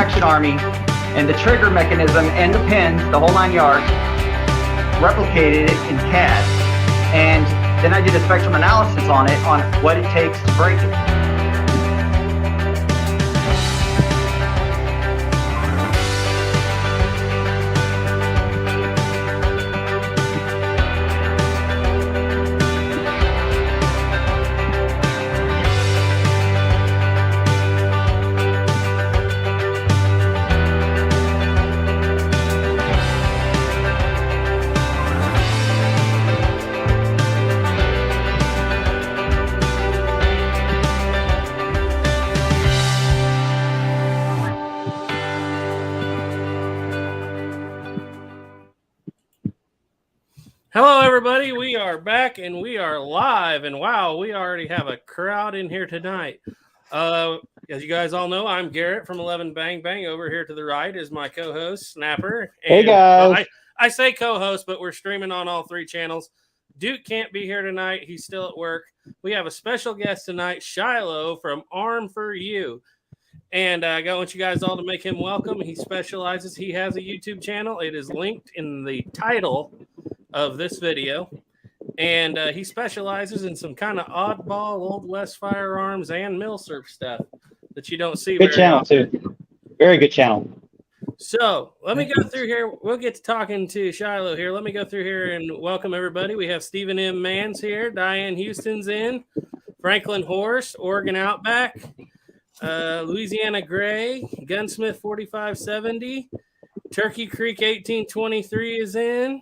Action Army, and the trigger mechanism and the pins, the whole 9 yards, replicated it in CAD. And then I did a spectrum analysis on it, on what it takes to break it. Hello, everybody. We are back and we are live. And wow, we already have a crowd in here tonight. As you guys all know, I'm Garrett from 11 Bang Bang. Over here to the right is my co-host, Snapper. And, hey, guys. I say co-host, but we're streaming on all 3 channels. Duke can't be here tonight. He's still at work. We have a special guest tonight, Shiloh from Arm for You. And I want you guys all to make him welcome. He specializes. He has a YouTube channel. It is linked in the title of this video, and he specializes in some kind of oddball Old West firearms and milsurp stuff that you don't see. Good channel often. Too. Very good channel. So let me go through here. We'll get to talking to Shiloh here. Let me go through here and welcome everybody. We have Stephen M. Mans here. Diane Houston's in. Franklin Horse, Oregon Outback. Louisiana Gray. Gunsmith 4570. Turkey Creek 1823 is in.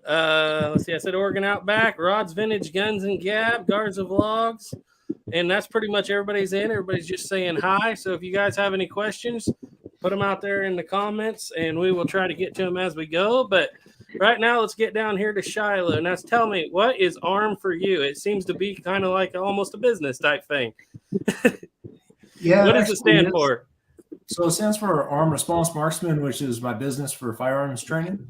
Let's see, I said Oregon Outback, Rod's Vintage Guns and Gab, Guards of Logs, and that's pretty much everybody's in. Everybody's just saying hi. So if you guys have any questions, put them out there in the comments, and we will try to get to them as we go. But right now, let's get down here to Shiloh. Now, tell me, what is Arm for You? It seems to be kind of like almost a business type thing. Yeah. What does it stand for? So it stands for Armed Response Marksman, which is my business for firearms training.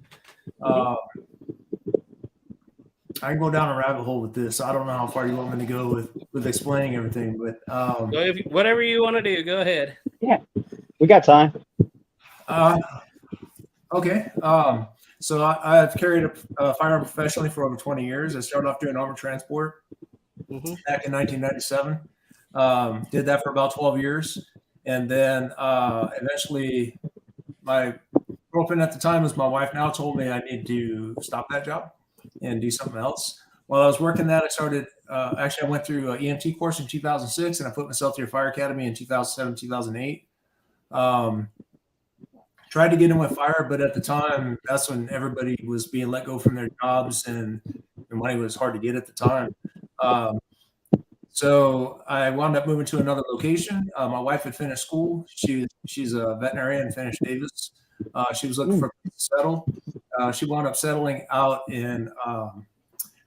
I can go down a rabbit hole with this. I don't know how far you want me to go with explaining everything, but whatever you want to do, go ahead. Yeah, we got time. Okay. So I've carried a firearm professionally for over 20 years. I started off doing armored transport back in 1997. Did that for about 12 years, and then eventually, my girlfriend at the time, was my wife now, told me I need to stop that job and do something else. While I was working that, I started, I went through an EMT course in 2006, and I put myself through a fire academy in 2007, 2008. Tried to get in with fire, but at the time, that's when everybody was being let go from their jobs, and money was hard to get at the time. So I wound up moving to another location. My wife had finished school. She's a veterinarian, finished Davis. She was looking for a place to settle. She wound up settling out in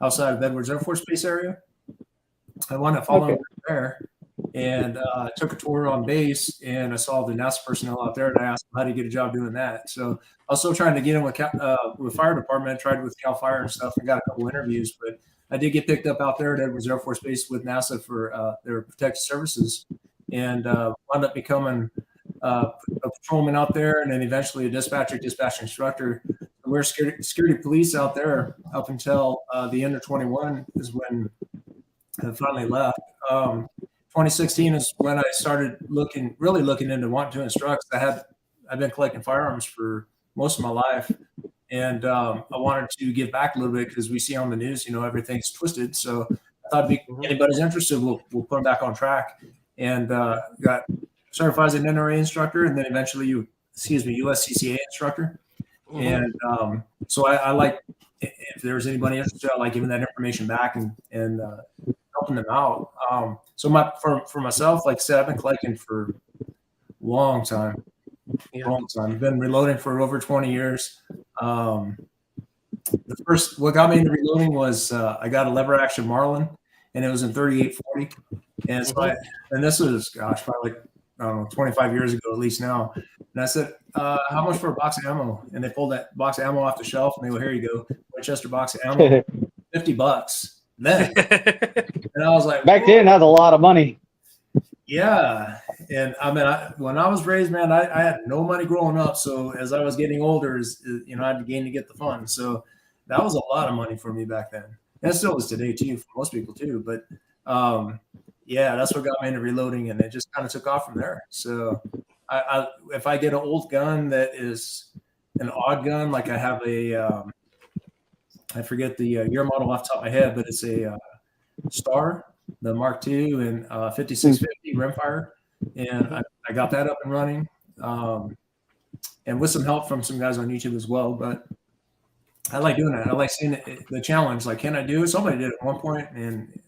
outside of Edwards Air Force Base area. I wound up following her there, and took a tour on base, and I saw the NASA personnel out there, and I asked them how to get a job doing that. So I was still trying to get in with fire department. I tried with Cal Fire and stuff, and got a couple interviews, but I did get picked up out there at Edwards Air Force Base with NASA for their protective services, and wound up becoming a patrolman out there, and then eventually a dispatch instructor. We're security police out there up until the end of 21 is when I finally left. 2016 is when I started really looking into wanting to instruct. I've been collecting firearms for most of my life, and I wanted to give back a little bit because we see on the news, everything's twisted. So I thought if anybody's interested, we'll put them back on track. And got certified as an NRA instructor, and then eventually USCCA instructor. And so I like, if there's anybody interested, I like giving that information back and helping them out. So for myself, like I said, I've been collecting for a long time. I've been reloading for over 20 years. What got me into reloading was I got a lever action Marlin, and it was in 3840. And so and this was, probably like, I don't know, 25 years ago at least now. And I said, how much for a box of ammo? And they pulled that box of ammo off the shelf, and they go, here you go, Winchester box of ammo, $50 then. And I was like, back then, that's a lot of money. Yeah. And I mean, when I was raised, man, I had no money growing up. So as I was getting older, I had to gain to get the funds. So that was a lot of money for me back then. And it still is today too, for most people too. But yeah, that's what got me into reloading, and it just kind of took off from there. So if I get an old gun that is an odd gun, like I have I forget the year model off the top of my head, but it's a Star, the Mark II and 5650 rimfire. And I got that up and running, and with some help from some guys on YouTube as well. But I like doing that. I like seeing the challenge. Like, can I do it? Somebody did it at one point, and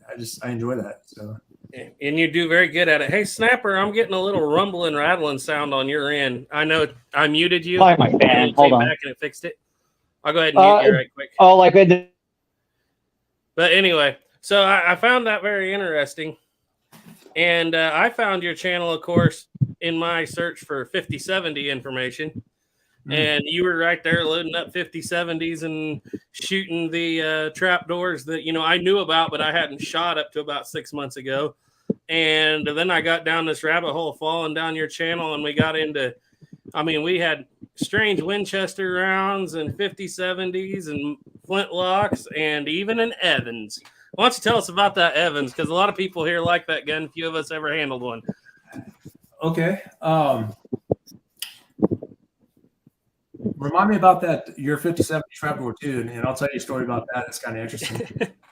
I enjoy that. So. And you do very good at it. Hey, Snapper, I'm getting a little rumbling, rattling sound on your end. I know I muted you. Hi, my fan. Hold on. Back and it fixed it. I'll go ahead and mute you right quick. Oh, like I did. But anyway, so I found that very interesting. And I found your channel, of course, in my search for 5070 information. And you were right there loading up 5070s and shooting the trap doors that, I knew about, but I hadn't shot up to about 6 months ago. And then I got down this rabbit hole falling down your channel, and we got into, we had strange Winchester rounds and 5070s and flintlocks and even an Evans. Why don't you tell us about that Evans? Because a lot of people here like that gun. Few of us ever handled one. Okay. Remind me about that, your 5070 trapdoor too, and I'll tell you a story about that. It's kind of interesting.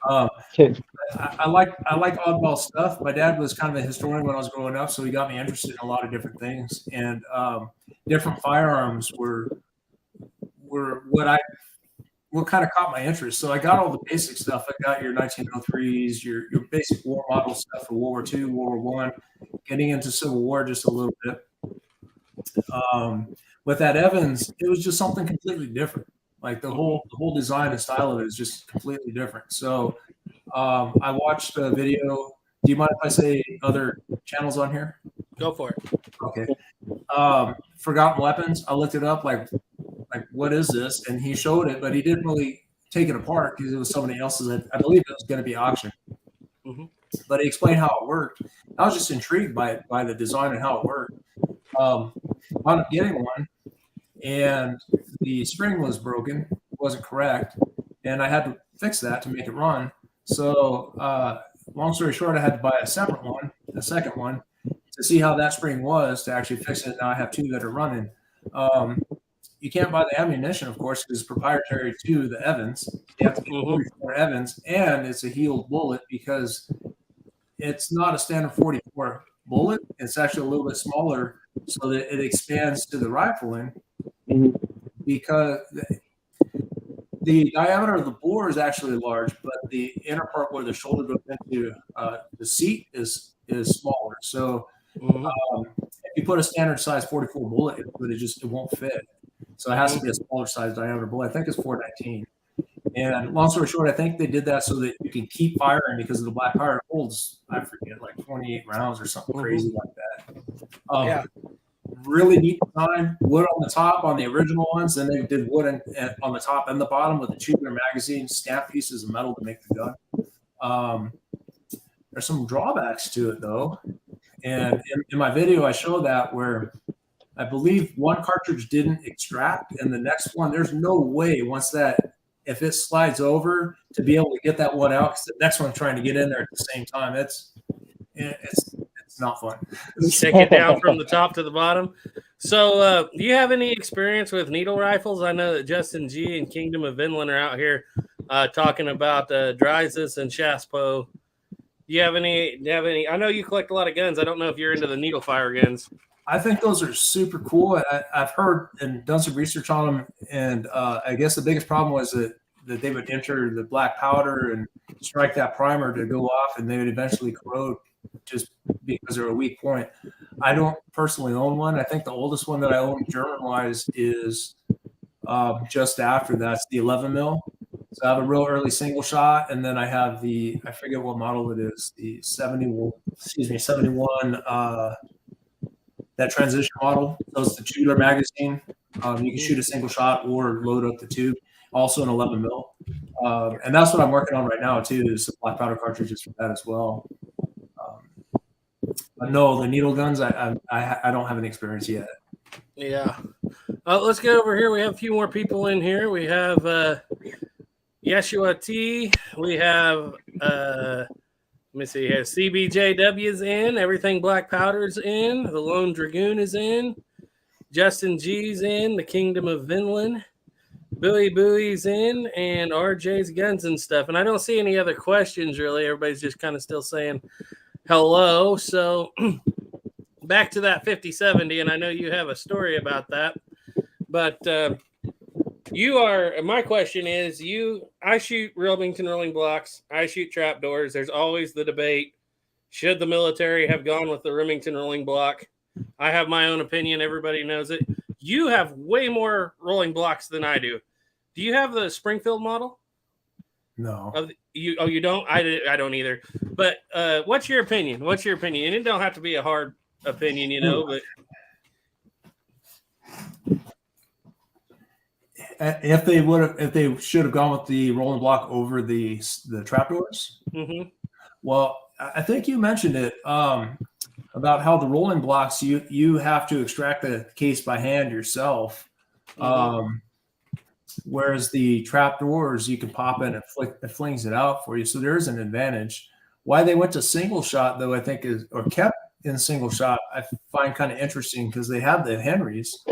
I like oddball stuff. My dad was kind of a historian when I was growing up, so he got me interested in a lot of different things. And different firearms were what kind of caught my interest. So I got all the basic stuff. I got your 1903s, your basic war model stuff for World War II, World War I, getting into Civil War just a little bit. With that Evans, it was just something completely different. Like the whole design and style of it is just completely different. So I watched a video. Do you mind if I say other channels on here? Go for it. Okay. Forgotten Weapons. I looked it up. Like what is this? And he showed it, but he didn't really take it apart because it was somebody else's. I believe it was going to be auctioned. Mm-hmm. But he explained how it worked. I was just intrigued by the design and how it worked. Wound up getting one, and the spring was broken. It wasn't correct, and I had to fix that to make it run. So long story short, I had to buy a second one, to see how that spring was to actually fix it. Now I have two that are running. You can't buy the ammunition, of course, because it's proprietary to the Evans. You have to get 44 Evans, and it's a healed bullet because it's not a standard 44 bullet. It's actually a little bit smaller so that it expands to the rifling, because the diameter of the bore is actually large, but the inner part where the shoulder goes into the seat is smaller. So if you put a standard size 44 bullet, it won't fit. So it has to be a smaller size diameter bullet. I think it's 419. And long story short, I think they did that so that you can keep firing, because of the black powder. It holds, I forget, like 28 rounds or something crazy like that. Really neat design. Wood on the top on the original ones. Then they did wood on the top and the bottom with the tubular magazine, stamp pieces of metal to make the gun. There's some drawbacks to it though. And in my video, I show that where I believe one cartridge didn't extract, and the next one, there's no way if it slides over to be able to get that one out, because the next one's trying to get in there at the same time. It's not fun. Take it down from the top to the bottom. So do you have any experience with needle rifles? I know that Justin G and Kingdom of Vinland are out here talking about Drysis and Shaspo. Do you have any? I know you collect a lot of guns. I don't know if you're into the needle fire guns. I think those are super cool. I've heard and done some research on them, and I guess the biggest problem was that they would enter the black powder and strike that primer to go off, and they would eventually corrode just because they're a weak point. I don't personally own one. I think the oldest one that I own German-wise is just after that's the 11 mil. So I have a real early single shot, and then I have I forget what model it is, the 71. That transition model. So it's the tubular magazine. You can shoot a single shot or load up the tube. Also an 11 mil. And that's what I'm working on right now too, is some black powder cartridges for that as well. No, the needle guns, I don't have any experience yet. Yeah. Let's get over here. We have a few more people in here. We have Yeshua T. We have let me see here. CBJW's in. Everything Black Powder's in. The Lone Dragoon is in. Justin G's in. The Kingdom of Vinland. Billy Bowie's in, and RJ's Guns and Stuff. And I don't see any other questions really. Everybody's just kind of still saying hello. So back to that 5070, and I know you have a story about that. But my question is, I shoot Remington rolling blocks. I shoot trapdoors. There's always the debate. Should the military have gone with the Remington rolling block? I have my own opinion. Everybody knows it. You have way more rolling blocks than I do. Do you have the Springfield model? No. You don't? I don't either. But what's your opinion? What's your opinion? And it don't have to be a hard opinion, but if they should have gone with the rolling block over the trapdoors. Mm-hmm. Well, I think you mentioned it about how the rolling blocks you have to extract the case by hand yourself. Mm-hmm. Whereas the trapdoors, you can pop in and it flings it out for you. So there is an advantage. Why they went to single shot, though, I think or kept in single shot, I find kind of interesting because they have the Henrys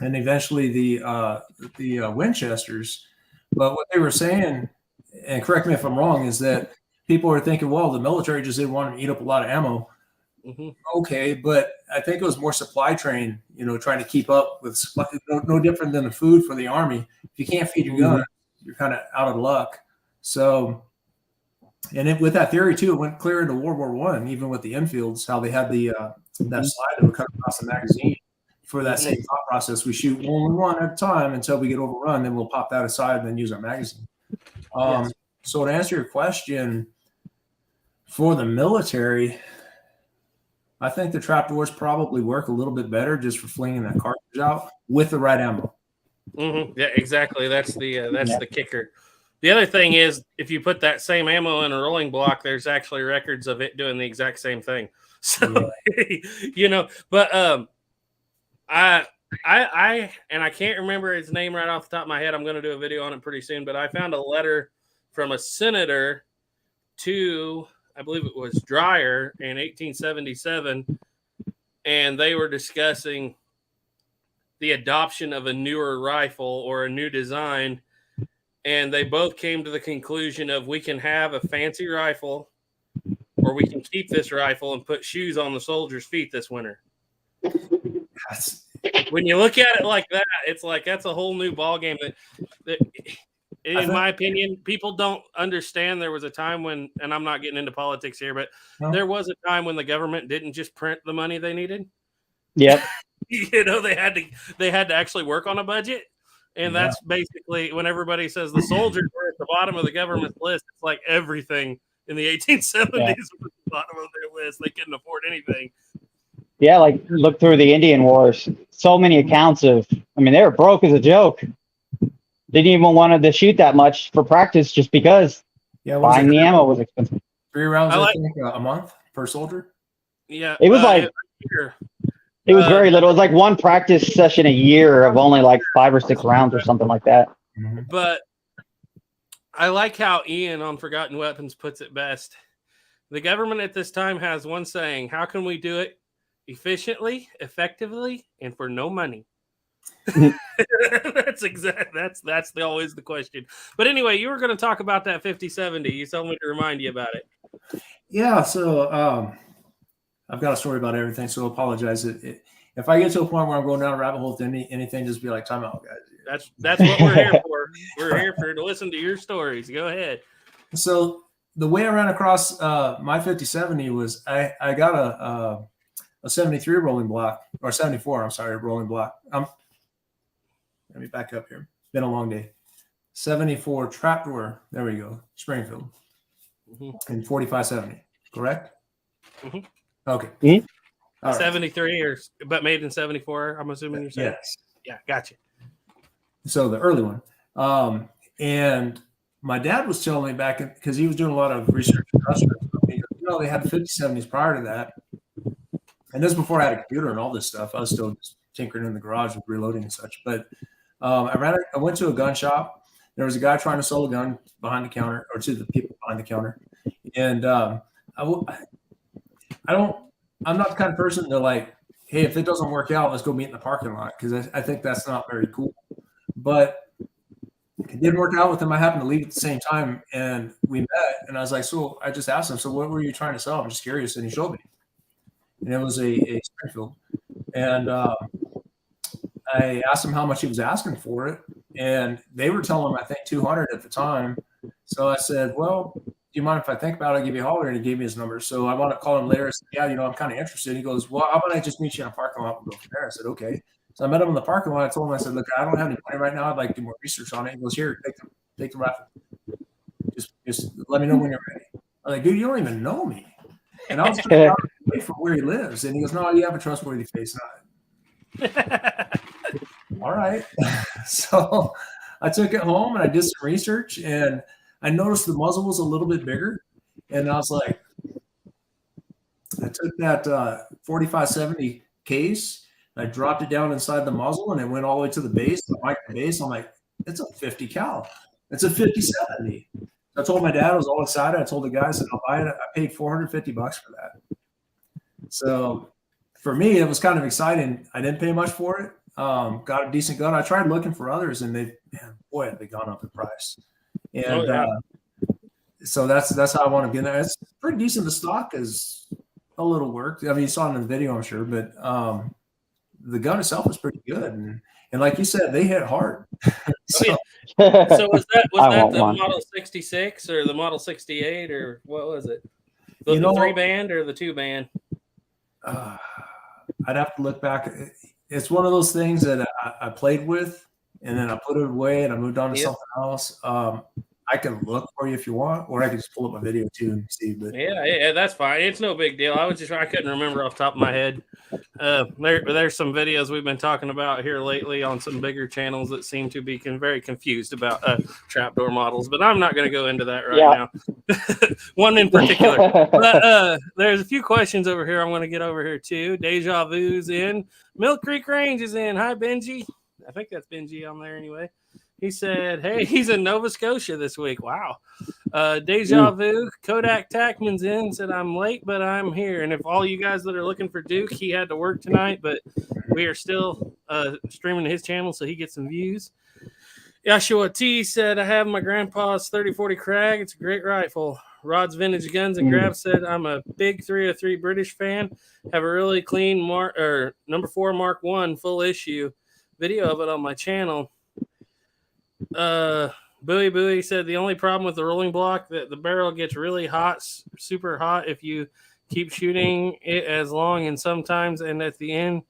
and eventually the Winchesters. But what they were saying, and correct me if I'm wrong, is that people are thinking, well, the military just didn't want to eat up a lot of ammo. Mm-hmm. Okay, but I think it was more supply train, trying to keep up with supply. No different than the food for the Army. If you can't feed your gun, you're kind of out of luck. So, and with that theory too, it went clear into World War I, even with the Enfields, how they had that slide that would cut across the magazine for that same thought process. We shoot only one at a time until we get overrun, then we'll pop that aside and then use our magazine. Yes. So to answer your question, for the military, I think the trapdoors probably work a little bit better just for flinging that cartridge out with the right ammo. Mm-hmm. Yeah, exactly. That's the kicker. The other thing is, if you put that same ammo in a rolling block, there's actually records of it doing the exact same thing. So, but I can't remember his name right off the top of my head. I'm going to do a video on it pretty soon, but I found a letter from a senator to, I believe it was Dreyer in 1877, and they were discussing the adoption of a newer rifle or a new design, and they both came to the conclusion of we can have a fancy rifle or we can keep this rifle and put shoes on the soldiers' feet this winter. When you look at it like that, it's like that's a whole new ballgame that in my opinion, people don't understand. There was a time when, and I'm not getting into politics here, but there was a time when the government didn't just print the money they needed. Yep. They had to actually work on a budget. And that's basically when everybody says the soldiers were at the bottom of the government's list. It's like everything in the 1870s was at the bottom of their list. They couldn't afford anything. Yeah, like look through the Indian Wars. So many accounts of, they were broke as a joke. Didn't even want to shoot that much for practice just because buying the ammo was expensive. 3 rounds, I think, a month per soldier. Yeah. It was it was very little. It was like one practice session a year of only like 5 or 6 rounds or something like that. But I like how Ian on Forgotten Weapons puts it best. The government at this time has one saying: how can we do it efficiently, effectively, and for no money? That's always the question. But anyway, you were going to talk about that 5070. You told me to remind you about it. Yeah, so I've got a story about everything, so I apologize. If I get to a point where I'm going down a rabbit hole with anything, just be like, time out, guys. That's what we're here for. We're here to listen to your stories. Go ahead. So the way I ran across my 5070 was I got a 73 rolling block, or 74, I'm sorry, rolling block. Let me back up here. It's been a long day. 74 trapdoor. There we go. Springfield. In 4570, correct? Mm-hmm. Okay. Mm-hmm. All right. 73 but made in 74, I'm assuming you're saying? Yes. Yeah, gotcha. So the early one. And my dad was telling me back, because he was doing a lot of research. They had 5070s prior to that. And this is before I had a computer and all this stuff. I was still just tinkering in the garage with reloading and such. But I went to a gun shop. There was a guy trying to sell a gun behind the counter, or to the people behind the counter. And I'm not the kind of person to like, hey, if it doesn't work out, let's go meet in the parking lot, because I think that's not very cool. But it didn't work out with him. I happened to leave at the same time, and we met. And I was like, so I just asked him, so what were you trying to sell? I'm just curious. And he showed me. And it was a Springfield. And I asked him how much he was asking for it. And they were telling him, I think, 200 at the time. So I said, well, do you mind if I think about it? I'll give you a holler. And he gave me his number. So I want to call him later. I said, yeah, I'm kind of interested. He goes, well, how about I just meet you in a parking lot and go from there? I said, okay. So I met him in the parking lot. I told him, I said, look, I don't have any money right now. I'd like to do more research on it. He goes, here, take the rifle. Just let me know when you're ready. I'm like, dude, you don't even know me. And I was trying to wait for where he lives. And he goes, no, you have a trustworthy face. All right. So I took it home and I did some research, and I noticed the muzzle was a little bit bigger. And I was like, I took that 4570 case, and I dropped it down inside the muzzle, and it went all the way to the base, the micro base. I'm like, it's a 50 cal. It's a 5070. I told my dad, I was all excited. I told the guy, I said, I'll buy it. I paid $450 for that. So for me, it was kind of exciting. I didn't pay much for it. Got a decent gun. I tried looking for others, and they've gone up in price. And so that's how I want to get there. It's pretty decent. The stock is a little work. I mean, you saw it in the video, I'm sure, but the gun itself is pretty good. And like you said, they hit hard. So was that the Model 66 or the Model 68 or what was it? The 3-band or the 2-band? I'd have to look back. It's one of those things that I played with, and then I put it away, and I moved on to something else. I can look for you if you want, or I can just pull up my video too and see. But yeah, that's fine. It's no big deal. I couldn't remember off the top of my head. There's some videos we've been talking about here lately on some bigger channels that seem to be very confused about trapdoor models, but I'm not going to go into that now. One in particular. But there's a few questions over here. I'm going to get over here too. Deja Vu's in. Mill Creek Range is in. Hi, Benji. I think that's Benji on there anyway. He said, hey, he's in Nova Scotia this week. Wow. Deja Vu, Kodak Tackman's in, said, I'm late, but I'm here. And if all you guys that are looking for Duke, he had to work tonight, but we are still streaming to his channel so he gets some views. Yashua T said, I have my grandpa's 3040 Krag. It's a great rifle. Rod's Vintage Guns and Grabs said, I'm a big 303 British fan. Have a really clean number 4 Mark 1 full issue video of it on my channel. Bowie said the only problem with the rolling block that the barrel gets really hot, super hot if you keep shooting it as long, and sometimes at the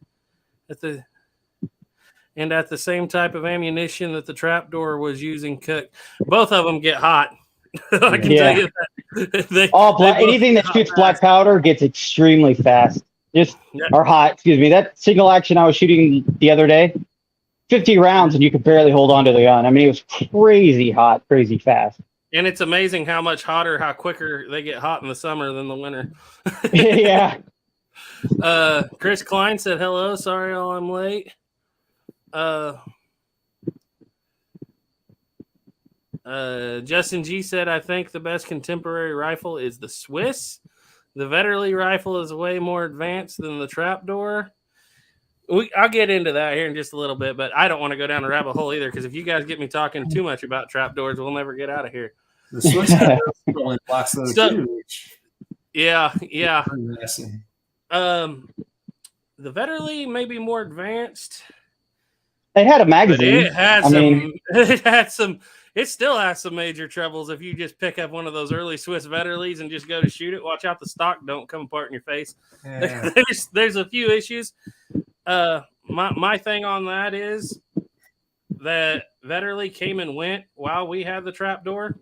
same type of ammunition that the trapdoor was using cooked. Both of them get hot. I can tell you that. Anything that shoots black powder gets extremely fast. Or hot. Excuse me. That single action I was shooting the other day. 50 rounds and you could barely hold on to the gun. I mean, it was crazy hot, crazy fast. And it's amazing how quicker they get hot in the summer than the winter. Yeah. Chris Klein said, hello, sorry I'm late. Justin G said, I think the best contemporary rifle is the Swiss. The Vetterli rifle is way more advanced than the trapdoor. I'll get into that here in just a little bit, but I don't want to go down a rabbit hole either, because if you guys get me talking too much about trapdoors, we'll never get out of here. The Swiss have rolling blocks though too. Yeah. The Vetterli may be more advanced. They had a magazine. It still has some major troubles if you just pick up one of those early Swiss Vetterlis and just go to shoot it. Watch out the stock don't come apart in your face. Yeah. There's a few issues. My thing on that is that Vetterli came and went while we had the trapdoor,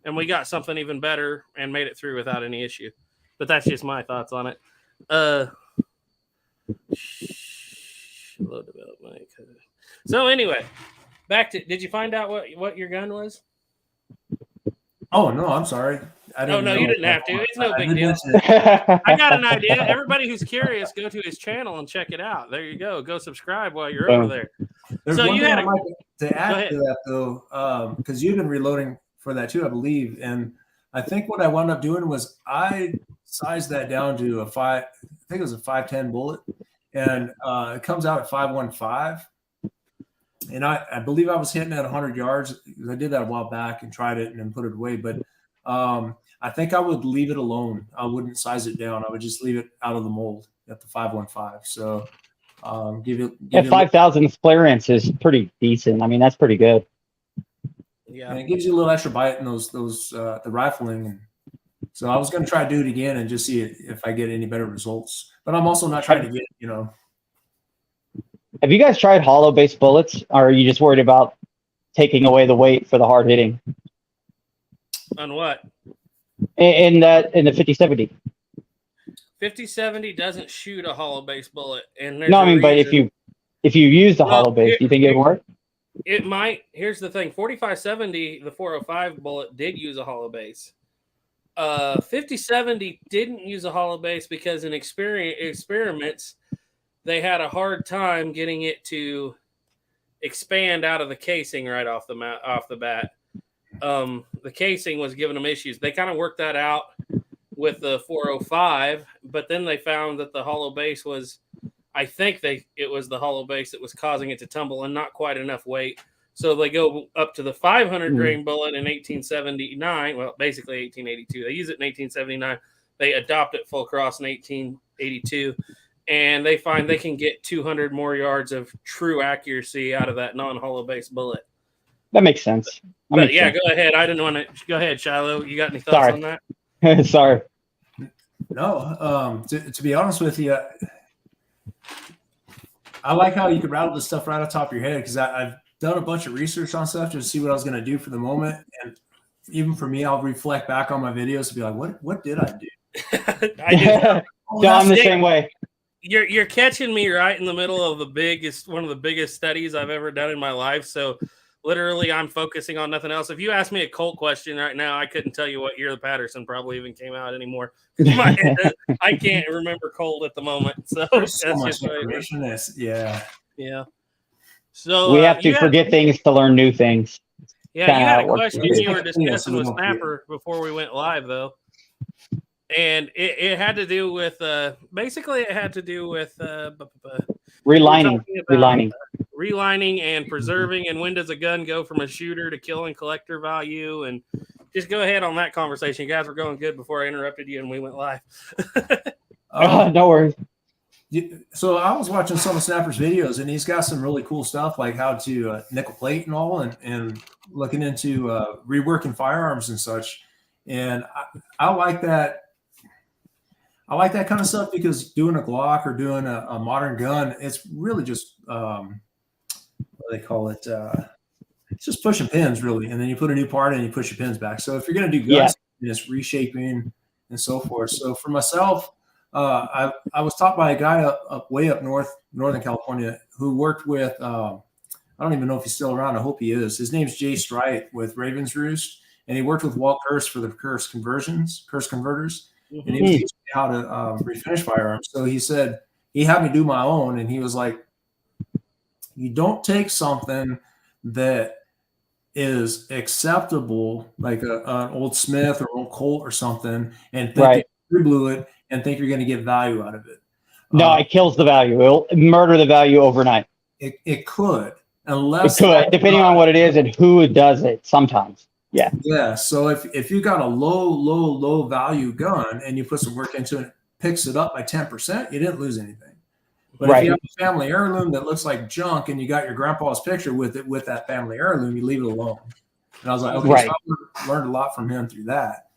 and we got something even better and made it through without any issue. But that's just my thoughts on it. Low development. So anyway, back to, did you find out what your gun was? Oh no, I'm sorry. I Oh didn't. no, know you didn't that. have to. It's no I big did deal. mention it. I got an idea. Everybody who's curious, go to his channel and check it out. There you go. Go subscribe while you're over there. There's So one you thing had I'd a- like to add ahead. to that though, because you've been reloading for that too, I believe. And I think what I wound up doing was I sized that down to a 5. I think it was a 510 bullet, and it comes out at 515. And I believe I was hitting at 100 yards. I did that a while back and tried it and then put it away. But I think I would leave it alone. I wouldn't size it down. I would just leave it out of the mold at the 515. So give it. At 5,000 clearance is pretty decent. I mean, that's pretty good. Yeah, And it gives you a little extra bite in those the rifling. And so I was going to try to do it again and just see if I get any better results. But I'm also not trying to get, Have you guys tried hollow base bullets, or are you just worried about taking away the weight for the hard hitting? on what? In the 50-70. 50-70 doesn't shoot a hollow base bullet, and No, I mean, but if you use the hollow base, do you think it would work? It might. Here's the thing: 45-70, the 405 bullet did use a hollow base. 50-70 didn't use a hollow base because in experiments they had a hard time getting it to expand out of the casing right off the bat. The casing was giving them issues. They kind of worked that out with the 405, but then they found that the hollow base was, I think it was the hollow base that was causing it to tumble and not quite enough weight. So they go up to the 500 grain bullet in 1879. Well, basically 1882. They use it in 1879. They adopt it full cross in 1882. And they find they can get 200 more yards of true accuracy out of that non-hollow base bullet. That makes sense. Go ahead. I didn't want to. Go ahead, Shiloh. You got any thoughts on that? Sorry. No. To be honest with you, I like how you can rattle this stuff right on top of your head, because I've done a bunch of research on stuff to see what I was going to do for the moment. And even for me, I'll reflect back on my videos to be like, what did I do? I'm the same way. You're catching me right in the middle of one of the biggest studies I've ever done in my life. So literally I'm focusing on nothing else. If you ask me a Colt question right now, I couldn't tell you what year the Patterson probably even came out anymore. I can't remember Colt at the moment. So that's just information. Yeah. So we have to forget things to learn new things. Yeah, you had a question you were discussing with Snapper before we went live, though. And it had to do with basically relining and preserving, and when does a gun go from a shooter to killing collector value, and just go ahead on that conversation. You guys were going good before I interrupted you and we went live. No worries. So I was watching some of Snapper's videos, and he's got some really cool stuff like how to nickel plate and all, and looking into reworking firearms and such. And I like that. I like that kind of stuff, because doing a Glock or doing a modern gun, it's really just what do they call it? It's just pushing pins, really. And then you put a new part in and you push your pins back. So if you're going to do guns, it's reshaping and so forth. So for myself, I was taught by a guy way up north, Northern California, who worked with, I don't even know if he's still around. I hope he is. His name's Jay Strite with Ravens Roost. And he worked with Walt Kurse for the Kurse converters. Mm-hmm. And he was teaching me how to refinish firearms. So he said, he had me do my own. And he was like, you don't take something that is acceptable, like an old Smith or old Colt or something, and think you blew it and think you're going to get value out of it. No, it kills the value. It'll murder the value overnight. It could, unless it could, depending on what it is and who does it. Sometimes, yeah. So if you got a low value gun and you put some work into it, it picks it up by 10%, you didn't lose anything. But if you have a family heirloom that looks like junk and you got your grandpa's picture with it, with that family heirloom, you leave it alone. And I was like, okay, so I learned a lot from him through that.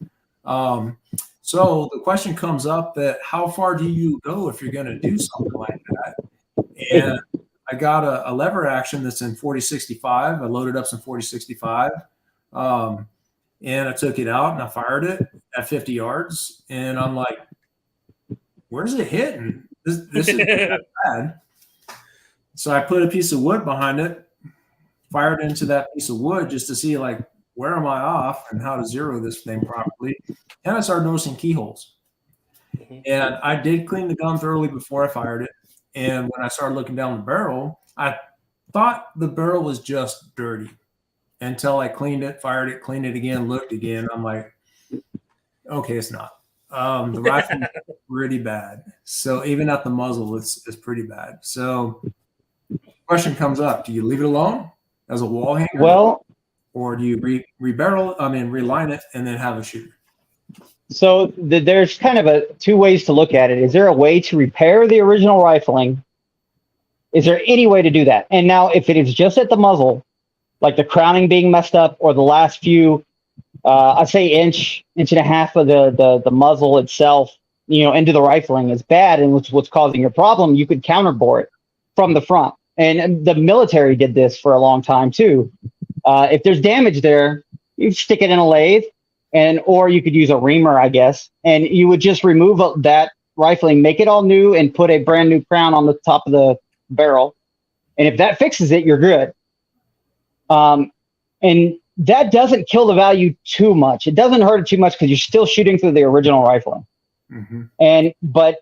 So the question comes up that how far do you go if you're going to do something like that? And I got a lever action that's in 4065. I loaded up some 4065. And I took it out and I fired it at 50 yards. And I'm like, where's it hitting? This is bad. So I put a piece of wood behind it, fired into that piece of wood just to see, like, where am I off and how to zero this thing properly. And I started noticing keyholes. And I did clean the gun thoroughly before I fired it. And when I started looking down the barrel, I thought the barrel was just dirty until I cleaned it, fired it, cleaned it again, looked again. I'm like, okay, it's not. The rifle is pretty bad. So even at the muzzle, it's pretty bad. So question comes up: do you leave it alone as a wall hanger? Well, or do you reline it and then have a shooter? so there's kind of two ways to look at it. Is there a way to repair the original rifling? Is there any way to do that? And now, if it is just at the muzzle, like the crowning being messed up, or the last few, I'd say inch and a half of the muzzle itself, into the rifling is bad, and what's causing your problem, you could counterbore it from the front. And the military did this for a long time too. If there's damage there, you stick it in a lathe, or you could use a reamer, I guess, and you would just remove that rifling, make it all new, and put a brand new crown on the top of the barrel. And if that fixes it, you're good. And that doesn't kill the value too much. It doesn't hurt it too much because you're still shooting through the original rifling. Mm-hmm. But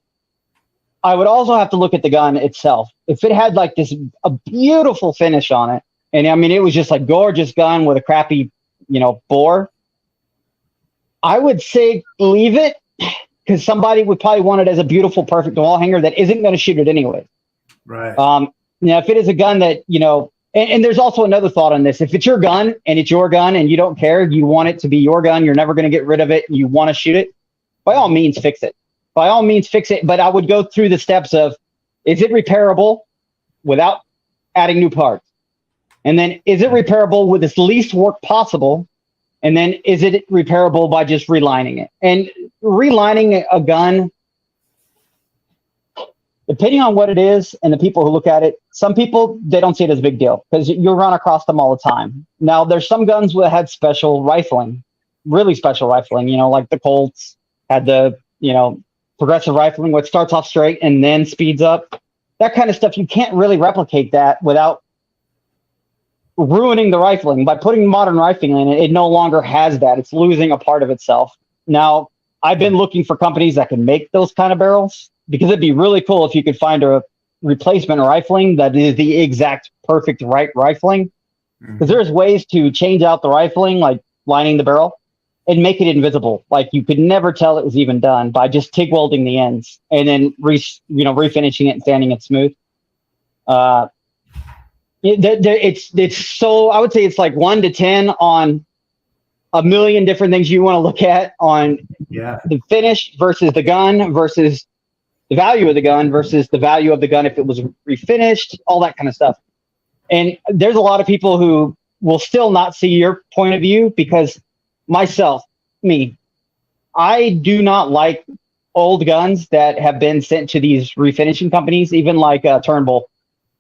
I would also have to look at the gun itself. If it had like a beautiful finish on it, and I mean, it was just like gorgeous gun with a crappy, bore, I would say leave it, because somebody would probably want it as a beautiful, perfect wall hanger that isn't going to shoot it anyway. Right. Now, if it is a gun that, and there's also another thought on this. If it's your gun and it's your gun and you don't care, you want it to be your gun, you're never going to get rid of it, and you want to shoot it, by all means, fix it. By all means, fix it. But I would go through the steps of, is it repairable without adding new parts? And then, is it repairable with as least work possible? And then, is it repairable by just relining it? And relining a gun, depending on what it is and the people who look at it, some people, they don't see it as a big deal because you'll run across them all the time. Now, there's some guns that had special rifling, really special rifling, like the Colts had the, progressive rifling, which starts off straight and then speeds up. That kind of stuff, you can't really replicate that without ruining the rifling. By putting modern rifling in it, it no longer has that. It's losing a part of itself. Now, I've been looking for companies that can make those kind of barrels, because it'd be really cool if you could find a replacement rifling that is the exact perfect right rifling. Because there's ways to change out the rifling, like lining the barrel, and make it invisible. Like you could never tell it was even done by just TIG welding the ends and then refinishing it and sanding it smooth. It's so, I would say it's like 1 to 10 on a million different things you want to look at on the finish versus the gun versus the value of the gun versus the value of the gun if it was refinished, all that kind of stuff. And there's a lot of people who will still not see your point of view, because I do not like old guns that have been sent to these refinishing companies, even like Turnbull,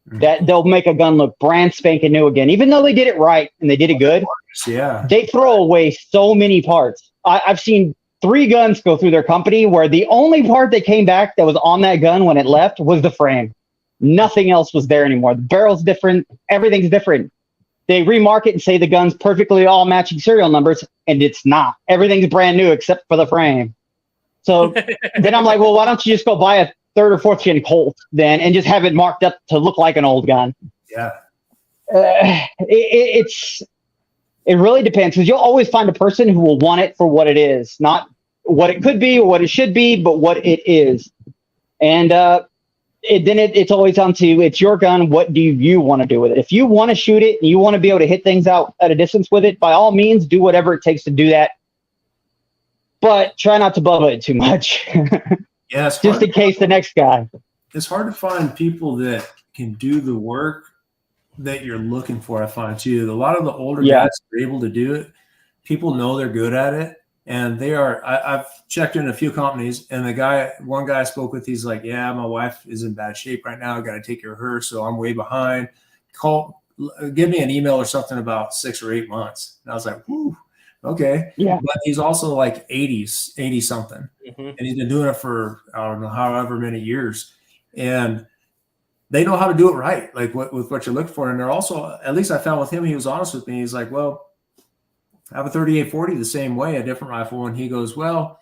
that they'll make a gun look brand spanking new again, even though they did it right and they did it good. Yeah, they throw away so many parts. I've seen 3 guns go through their company where the only part that came back that was on that gun when it left was the frame. Nothing else was there anymore. The barrel's different. Everything's different. They remark it and say the gun's perfectly all matching serial numbers, and it's not. Everything's brand new except for the frame. So then I'm like, well, why don't you just go buy a 3rd or 4th gen Colt then and just have it marked up to look like an old gun? Yeah. It really depends, because you'll always find a person who will want it for what it is, not what it could be or what it should be, but what it is. And it's always down to, it's your gun. What do you want to do with it? If you want to shoot it and you want to be able to hit things out at a distance with it, by all means, do whatever it takes to do that. But try not to bubba it too much. Yeah, just in case the next guy. It's hard to find people that can do the work that you're looking for, I find too. A lot of the older guys are able to do it. People know they're good at it. And they are, I've checked in a few companies, and one guy I spoke with, he's like, yeah, my wife is in bad shape right now. I got to take care of her. So I'm way behind. Give me an email or something about 6 or 8 months. And I was like, whew, okay. Yeah. But he's also like 80 something. And he's been doing it for, I don't know, however many years. And they know how to do it right, like with what you're looking for. And they're also, at least I found with him, he was honest with me. He's like, well, I have a 3840 the same way, a different rifle. And he goes, well,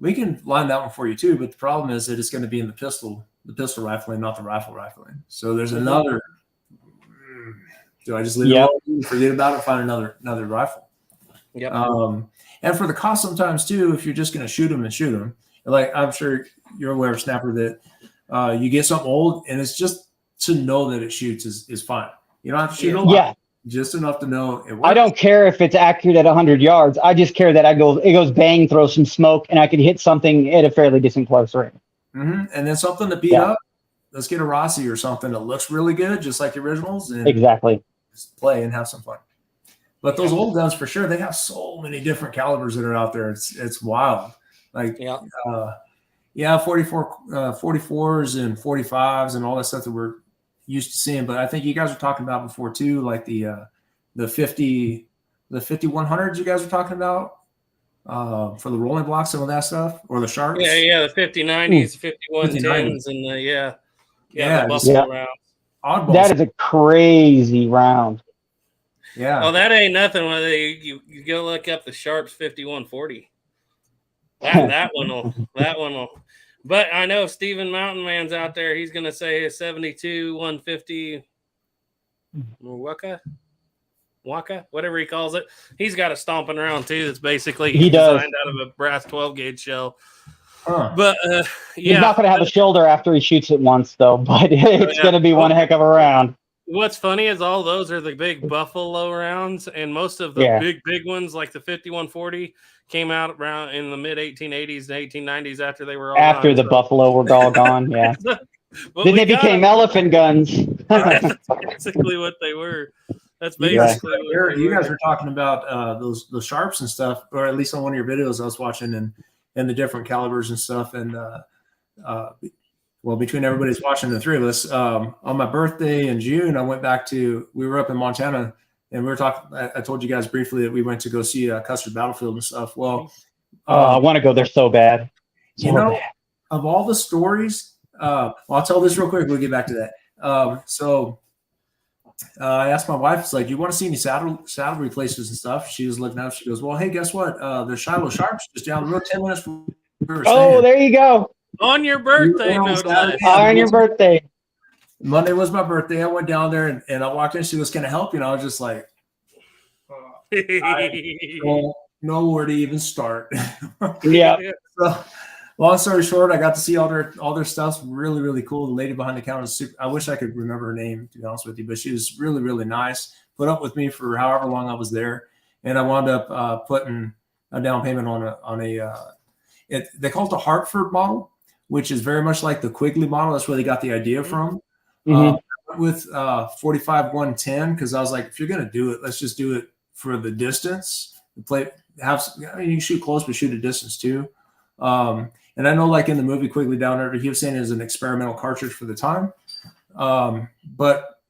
we can line that one for you too. But the problem is that it's going to be in the pistol rifling, not the rifling. So there's another. Do I just leave it alone, forget about it, find another rifle? Yep. And for the cost sometimes too, if you're just going to shoot them, like I'm sure you're aware of Snapper that you get something old and it's just to know that it shoots is fine. You don't have to shoot a lot, just enough to know it works. I don't care if it's accurate at 100 yards. I just care that it goes bang, throw some smoke, and I can hit something at a fairly decent close range. Mm-hmm. And then something to beat up. Let's get a Rossi or something that looks really good, just like the originals. And exactly. Just play and have some fun. But those old guns, for sure, they have so many different calibers that are out there. It's wild. Like, 44s and 45s and all that stuff that we're used to seeing. But I think you guys were talking about before too, like the 5100s you guys were talking about for the rolling blocks, some of that stuff, or the Sharps. Yeah, the 5090s, 5110s, and the Buffalo rounds. Oddballs. That is a crazy round. Yeah. Oh, that ain't nothing. When you go look up the Sharps 5140. That one will. But I know Steven Mountain Man's out there. He's gonna say a 72 150 Waka, whatever he calls it. He's got a stomping round too. That's basically designed out of a brass 12 gauge shell. Huh. But he's not going to have a shoulder after he shoots it once, though. But it's going to be one heck of a round. What's funny is all those are the big Buffalo rounds, and most of the big ones, like the 5140, came out around in the mid 1880s and 1890s after they were all after the Buffalo were all gone. Yeah. Then they became elephant guns. That's basically what they were. That's basically what you guys were talking about those Sharps and stuff, or at least on one of your videos I was watching, and the different calibers and stuff. And well, between everybody's watching, the three of us, on my birthday in June, we were up in Montana, and we were talking. I told you guys briefly that we went to go see Custer's Battlefield and stuff. Well, I want to go there so bad. Of all the stories, I'll tell this real quick. We'll get back to that. I asked my wife, it's like, you want to see any saddle replacements and stuff? She was looking up. She goes, well, hey, guess what? There's Shiloh Sharps just down the road, 10 minutes from where we were staying. There you go. On your birthday, on your birthday. Monday was my birthday. I went down there and I walked in. She goes, can I help you? And I was just like, I don't know where to even start. Yeah. So, long story short, I got to see all their stuff. Really, really cool. The lady behind the counter was super. I wish I could remember her name, to be honest with you, but she was really, really nice. Put up with me for however long I was there, and I wound up putting a down payment on a. They call it the Hartford model, which is very much like the Quigley model. That's where they got the idea from. With 45 110, because I was like, if you're gonna do it, let's just do it for the distance. You can shoot close, but shoot a distance too. And I know, like in the movie Quigley Down Under, he was saying it was an experimental cartridge for the time. But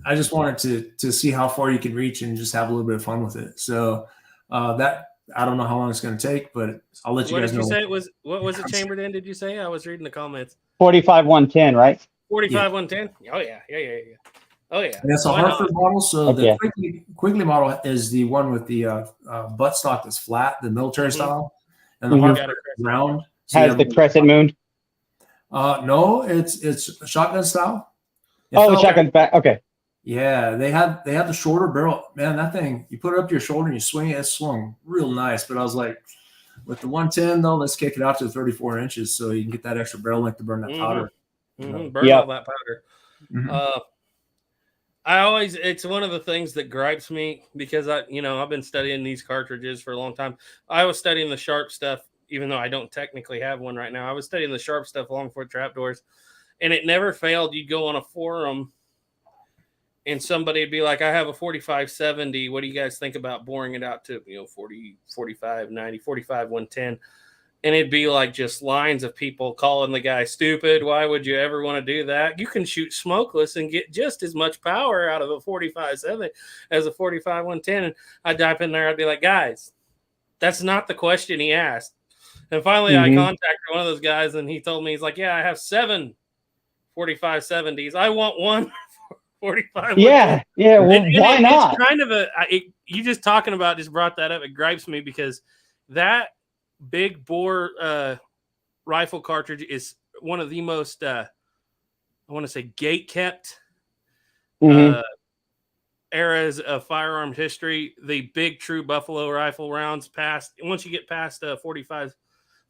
I just wanted to see how far you can reach and just have a little bit of fun with it. So that I don't know how long it's going to take, but I'll let you guys know. What did you say what was it chambered in? Did you say? I was reading the comments. 45 110, right? 45 110. Oh yeah. Oh yeah. And that's a Hartford model. So the Quigley model is the one with the buttstock that's flat, the military style, and the Hartford round. So has the crescent moon? No, it's shotgun style. The shotgun's back. Okay. Yeah, they had the shorter barrel. Man, that thing, you put it up to your shoulder and you swing it. It swung real nice. But I was like, with the 110 though, let's kick it out to 34 inches so you can get that extra barrel length to burn that powder. Burn all that powder. It's one of the things that gripes me because I've been studying these cartridges for a long time. I was studying the Sharp stuff, even though I don't technically have one right now. I was studying the Sharp stuff, long foot trapdoors, and it never failed. You'd go on a forum and somebody would be like, I have a 4570. What do you guys think about boring it out to, 40, 45, 90, 45, 110? And it'd be like just lines of people calling the guy stupid. Why would you ever want to do that? You can shoot smokeless and get just as much power out of a 45-70 as a 45-110. And I'd type in there. I'd be like, guys, that's not the question he asked. And finally, I contacted one of those guys, and he told me, he's like, yeah, I have 7 45-70s. I want one 45. Yeah, yeah. Well, why not? It's kind of you just talking about just brought that up. It gripes me because that big bore rifle cartridge is one of the most I want to say gate kept eras of firearms history. The big true buffalo rifle rounds once you get past 45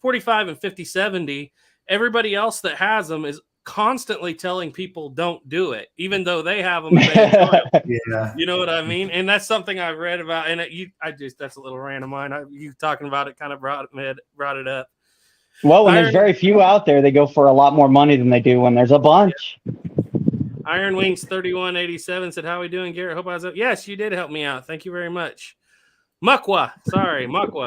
and 50-70, everybody else that has them is constantly telling people don't do it, even though they have them. And they enjoy them. Yeah. You know what I mean? And that's something I've read about. And that's a little rant of mine. You talking about it kind of brought it up. Well, when there's very few out there, they go for a lot more money than they do when there's a bunch. Iron Wings 3187 said, "How are we doing, Garrett? Hope I was up." Yes, you did help me out. Thank you very much. Mukwa,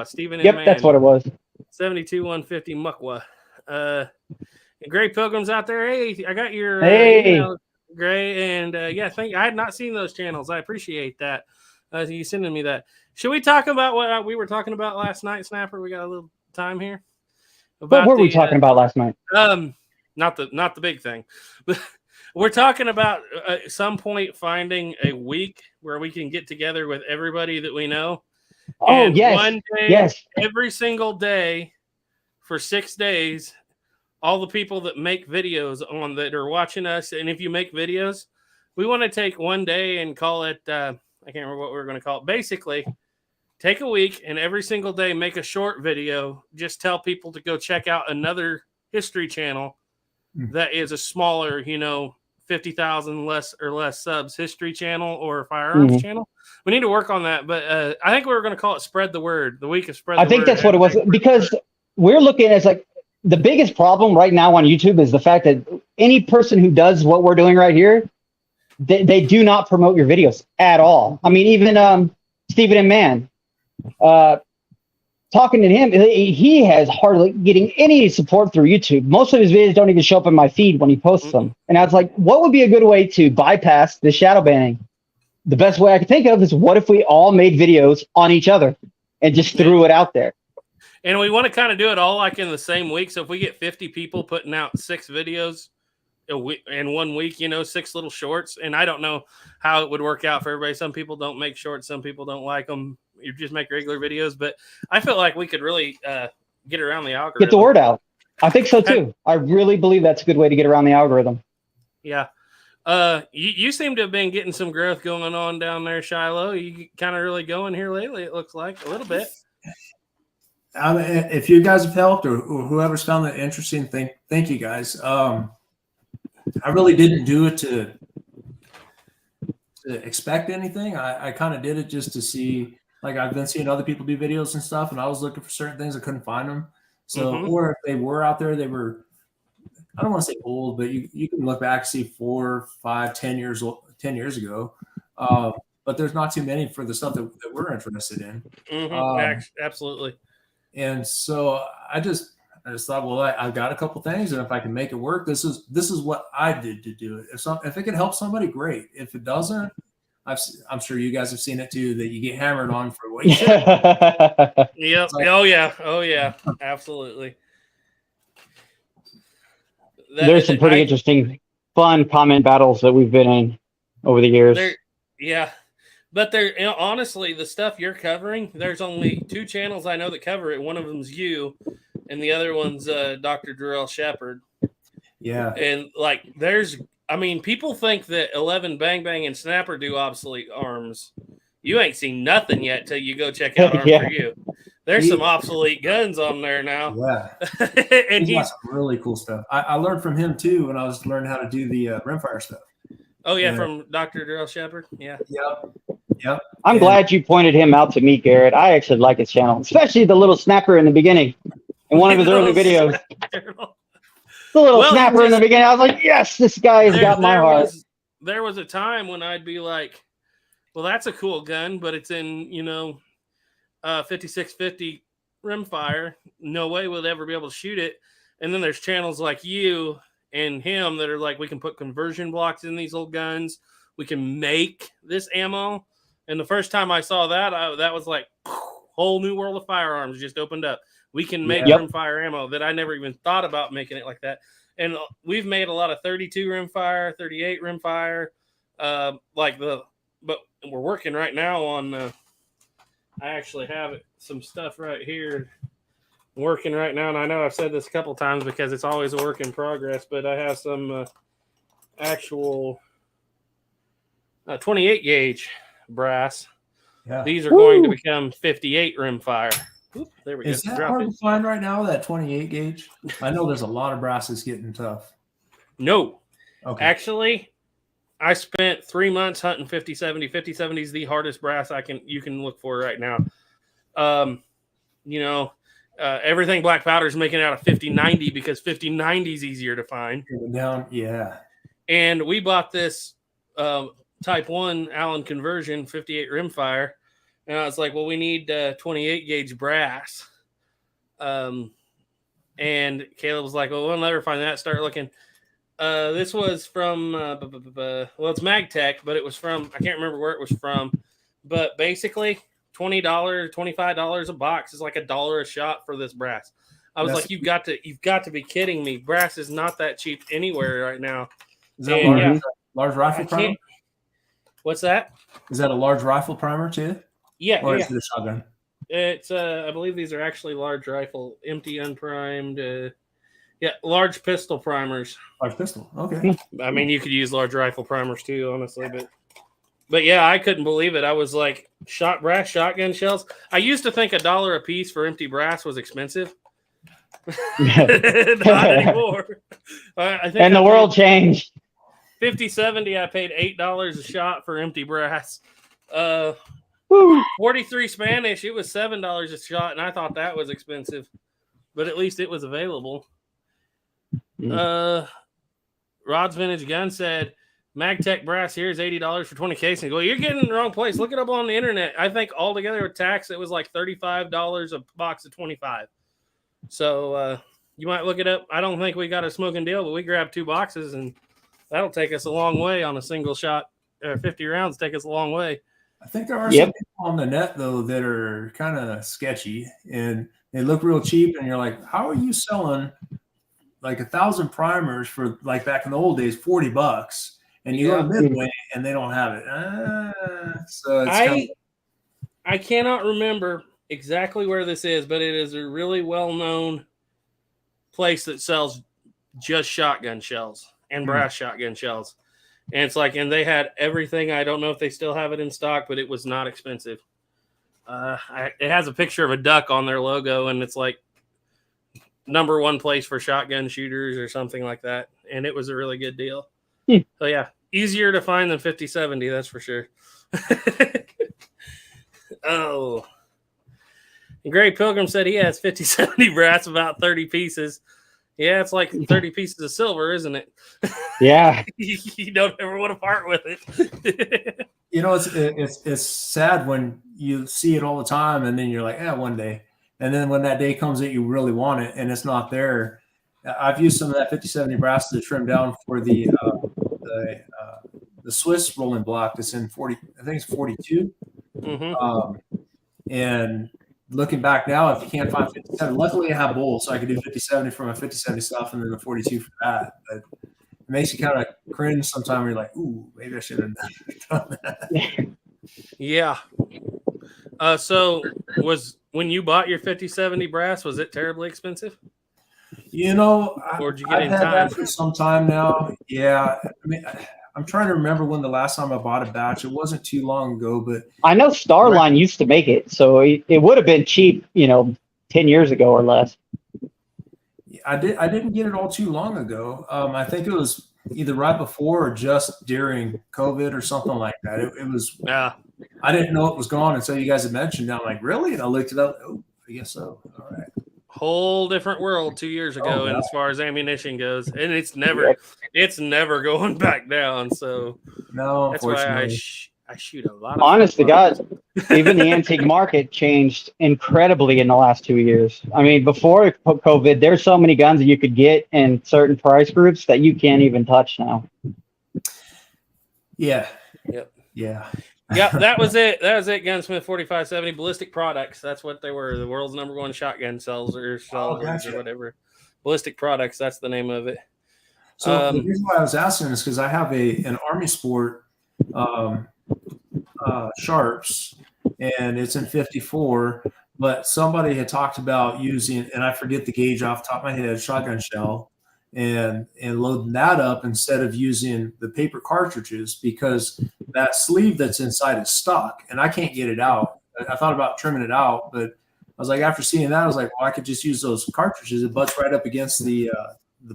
Stephen. Yep, that's what it was. 72-150 Mukwa. Gray Pilgrims out there. Hey, I got your email, Gray, and I had not seen those channels. I appreciate that. You sending me that. Should we talk about what we were talking about last night, Snapper? We got a little time here. What were we talking about last night? Not the big thing, but we're talking about at some point finding a week where we can get together with everybody that we know. Oh, and yes. One day, yes. Every single day for 6 days, all the people that make videos that are watching us. And if you make videos, we want to take one day and call it, I can't remember what we're going to call it. Basically, take a week and every single day make a short video. Just tell people to go check out another history channel that is a smaller, 50,000 less subs history channel or firearms channel. We need to work on that. But I think we were going to call it Spread the Word, the week of Spread the Word. I think that's what it was, because we're looking at like the biggest problem right now on YouTube is the fact that any person who does what we're doing right here, they do not promote your videos at all. I mean, even Stephen M. Mann, talking to him, he has hardly getting any support through YouTube. Most of his videos don't even show up in my feed when he posts them. And I was like, what would be a good way to bypass the shadow banning? The best way I could think of is, what if we all made videos on each other and just threw it out there? And we want to kind of do it all like in the same week. So if we get 50 people putting out 6 videos in 1 week, 6 little shorts. And I don't know how it would work out for everybody. Some people don't make shorts. Some people don't like them. You just make regular videos. But I feel like we could really get around the algorithm. Get the word out. I think so too. I really believe that's a good way to get around the algorithm. Yeah. You seem to have been getting some growth going on down there, Shiloh. You kind of really going here lately, it looks like, a little bit. If you guys have helped or whoever's found that interesting, thank you guys. I really didn't do it to expect anything. I kind of did it just to see, like, I've been seeing other people do videos and stuff, and I was looking for certain things. I couldn't find them. So, or if they were out there, they were, I don't want to say old, but you can look back and see 4, 5, 10 years ago. But there's not too many for the stuff that we're interested in. Absolutely. And so I just thought, well, I've got a couple things, and if I can make it work, this is what I did to do it. If it can help somebody, great. If it doesn't, I'm sure you guys have seen it too, that you get hammered on for what you said. Yep. Like, oh yeah, absolutely. There's some pretty interesting, fun comment battles that we've been in over the years. Yeah. But honestly, the stuff you're covering, there's only 2 channels I know that cover it. One of them's you, and the other one's Dr. Darrell Shepard. Yeah. And people think that 11 Bang Bang and Snapper do obsolete arms. You ain't seen nothing yet till you go check out Arm for You. There's some obsolete guns on there now. Yeah. And he's got some really cool stuff. I learned from him too when I was learning how to do the rimfire stuff. Oh yeah, from Dr. Darrell Shepard. Yeah. Yep. I'm glad you pointed him out to me, Garrett. I actually like his channel, especially the little snapper in the beginning in one of his early videos. The little snapper in the beginning. I was like, yes, this guy has got my heart. There was a time when I'd be like, well, that's a cool gun, but it's in, 5650 rimfire. No way we'll ever be able to shoot it. And then there's channels like you and him that are like, we can put conversion blocks in these old guns. We can make this ammo. And the first time I saw that, that was like, whole new world of firearms just opened up. We can make rimfire ammo that I never even thought about making it like that. And we've made a lot of 32 rimfire, 38 rimfire, But we're working right now on. I actually have some stuff right here working right now, and I know I've said this a couple times because it's always a work in progress. But I have some actual 28 gauge brass. Yeah. These are going to become 58 rimfire. Oop, there we go. Is that Drop hard it. to find right now, that 28 gauge? I know there's a lot of brasses getting tough. No. Okay. Actually, I spent 3 months hunting 50-70. 50-70 is the hardest brass you can look for right now. Everything black powder is making out of 50-90 because 50-90 is easier to find. Down, yeah. And we bought this Type 1 Allen conversion 58 rimfire, and I was like, well, we need 28 gauge brass. And Caleb was like, well, we'll never find that. Start looking. This was from it's Magtech, but it was from, I can't remember where it was from, but basically $20, $25 a box is like $1 a shot for this brass. I was like, you've got to be kidding me. Brass is not that cheap anywhere right now. Is that large rifle primer? What's that? Is that a large rifle primer too? Yeah. Or is it a shotgun? It's I believe these are actually large rifle, empty, unprimed. Large pistol primers. Large pistol. Okay. I mean, you could use large rifle primers too, honestly, but yeah, I couldn't believe it. I was like, brass shotgun shells. I used to think $1 a piece for empty brass was expensive. Not anymore. I think and the world changed. 50-70, I paid $8 a shot for empty brass. 43 Spanish, it was $7 a shot, and I thought that was expensive, but at least it was available. Rod's Vintage Gun said, Magtech brass here is $80 for 20 casings. Well, you're getting in the wrong place. Look it up on the internet. I think altogether with tax, it was like $35 a box of 25. So you might look it up. I don't think we got a smoking deal, but we grabbed 2 boxes, and that'll take us a long way on a single shot. 50 rounds take us a long way. I think there are some people on the net, though, that are kind of sketchy, and they look real cheap, and you're like, how are you selling like 1,000 primers for, like back in the old days, $40, and you go to Midway and they don't have it. So it's I cannot remember exactly where this is, but it is a really well-known place that sells just shotgun shells and brass shotgun shells. And it's like, and they had everything. I don't know if they still have it in stock, but it was not expensive. It has a picture of a duck on their logo, and it's like #1 place for shotgun shooters or something like that. And it was a really good deal. So yeah, easier to find than 50-70, that's for sure. Oh, and Gray Pilgrim said he has 50-70 brass, about 30 pieces. Yeah, it's like 30 pieces of silver, isn't it? Yeah. You don't ever want to part with it. You know, it's sad when you see it all the time, and then you're like, one day. And then when that day comes that you really want it and it's not there. I've used some of that 50-70 brass to trim down for the Swiss rolling block that's in 40, I think it's 42. Mm-hmm. And looking back now, if you can't find 57, luckily I have both, so I could do 50-70 for my 50-70 stuff and then the 42 for that. But it makes you kind of cringe sometimes. You're like, ooh, maybe I should have done that. Yeah. So when you bought your 50-70 brass, was it terribly expensive? You know, or did you get I've in had time? that for some time now. Yeah. I mean, I'm trying to remember when the last time I bought a batch. It wasn't too long ago, but I know Starline used to make it, so it would have been cheap, 10 years ago or less. I didn't get it all too long ago. I think it was either right before or just during COVID or something like that. It was. I didn't know it was gone until you guys had mentioned it. I'm like, really? And I looked it up. Oh, I guess so. All right. Whole different world 2 years ago, and as far as ammunition goes, and it's never going back down. So no, that's why I shoot a lot. Honest to God, even the antique market changed incredibly in the last 2 years. I mean, before COVID, there's so many guns that you could get in certain price groups that you can't even touch now. Yeah. Yep. Yeah. Yeah, that was it. That was it. Gunsmith 4570 Ballistic Products. That's what they were. The world's #1 shotgun sellers or whatever. Ballistic Products. That's the name of it. So the reason why I was asking is because I have an Army Sport sharps, and it's in 54. But somebody had talked about using, and I forget the gauge off the top of my head, shotgun shell, and loading that up instead of using the paper cartridges, because that sleeve that's inside is stuck and I can't get it out. I thought about trimming it out, but I was like, after seeing that, I was like, well, I could just use those cartridges. It butts right up against the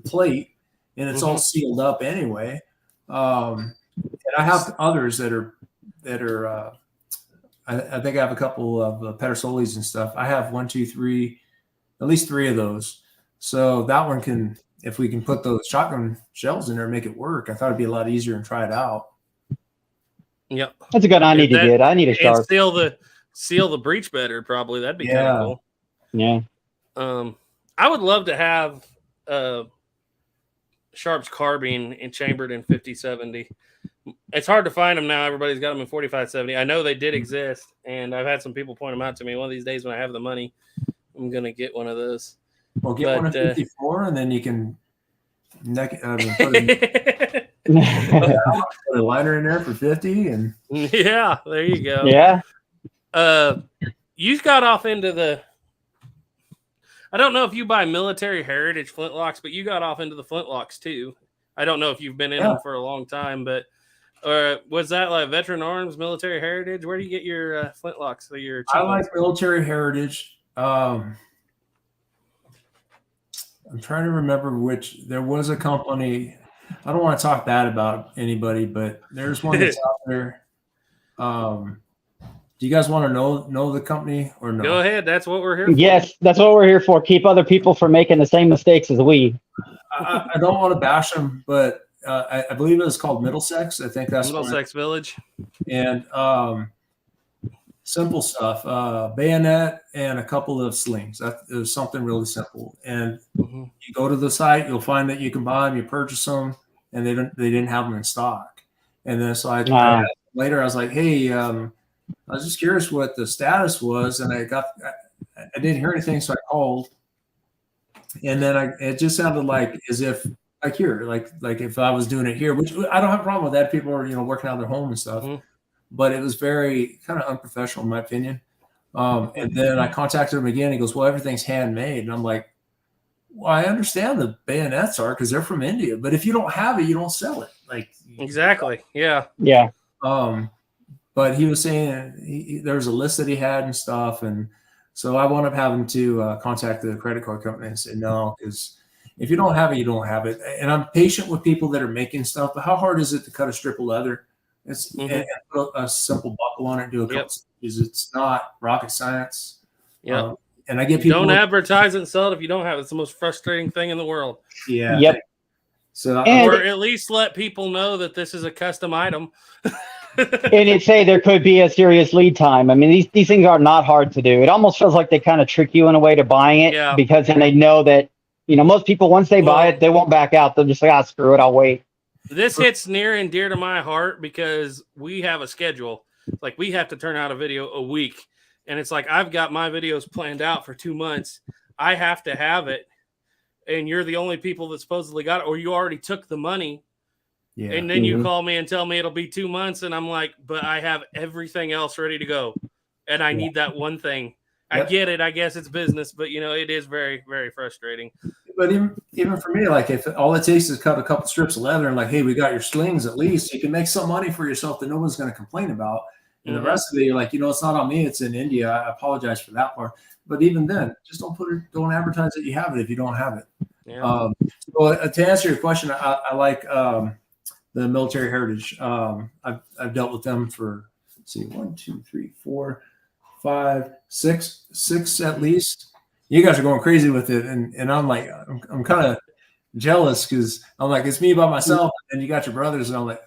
plate, and it's all sealed up anyway. And I have others that are I think I have a couple of Pedersolis and stuff. I have 1, 2, 3, at least 3 of those. So that one can, if we can put those shotgun shells in there and make it work, I thought it'd be a lot easier and try it out. Yep. That's a good I need to get. I need a sharp. Seal the breech better, probably. That'd be kind of cool. Yeah. I would love to have Sharp's carbine chambered in 5070. It's hard to find them now. Everybody's got them in 4570. I know they did exist, and I've had some people point them out to me. One of these days when I have the money, I'm going to get one of those. Well, get one of 54, and then you can put a liner in there for 50. And yeah, there you go. Yeah. You got off into the, I don't know if you buy military heritage flintlocks, but you got off into the flintlocks too. I don't know if you've been in them for a long time, but was that like Veteran Arms, military heritage? Where do you get your flintlocks? I like military heritage. I'm trying to remember which. There was a company. I don't want to talk bad about anybody, but there's one that's out there. Do you guys want to know the company or no? Go ahead. That's what we're here for. Yes, that's what we're here for. Keep other people from making the same mistakes as we. I don't want to bash them, but I believe it was called Middlesex. I think that's Middlesex Village. And simple stuff, bayonet and a couple of slings. It was something really simple. And you go to the site, you'll find that you can buy them, you purchase them, and they didn't have them in stock. And then so later I was like, hey, I was just curious what the status was, and I didn't hear anything, so I called. And then it just sounded like as if like here, like if I was doing it here, which I don't have a problem with that. People are, working out of their home and stuff, but it was very kind of unprofessional in my opinion. And then I contacted him again. He goes, well, everything's handmade. And I'm like, well, I understand the bayonets are because they're from India, but if you don't have it, you don't sell it. Like exactly. Yeah. Yeah. But he was saying there was a list that he had and stuff. And so I wound up having to contact the credit card company and say, no, because if you don't have it, you don't have it. And I'm patient with people that are making stuff, but how hard is it to cut a strip of leather? It's and put a simple buckle on it and do a couple stitches. It's not rocket science. Yeah. And I get people don't advertise it and sell it if you don't have it. It's the most frustrating thing in the world. Yeah. Yep. So or at least let people know that this is a custom item. And it say there could be a serious lead time. I mean, these things are not hard to do. It almost feels like they kind of trick you in a way to buying it because then they know that, most people, once they buy it, they won't back out. They'll just like, screw it, I'll wait. This hits near and dear to my heart because we have a schedule. Like we have to turn out a video a week. And it's like, I've got my videos planned out for 2 months. I have to have it. And you're the only people that supposedly got it, or you already took the money. Yeah. And then you call me and tell me it'll be 2 months. And I'm like, but I have everything else ready to go. And I need that one thing. I get it. I guess it's business, but it is very, very frustrating. But even for me, like if all it takes is cut a couple strips of leather and like, hey, we got your slings, at least you can make some money for yourself that no one's going to complain about. And the rest of it, you're like, it's not on me. It's in India. I apologize for that part. But even then, just don't advertise that you have it if you don't have it. Yeah. So to answer your question, I like the military heritage. I've dealt with them for, let's see, 1, 2, 3, 4, 5, 6 at least. You guys are going crazy with it, and I'm like, I'm kind of jealous because I'm like, it's me by myself, and you got your brothers, and I'm like,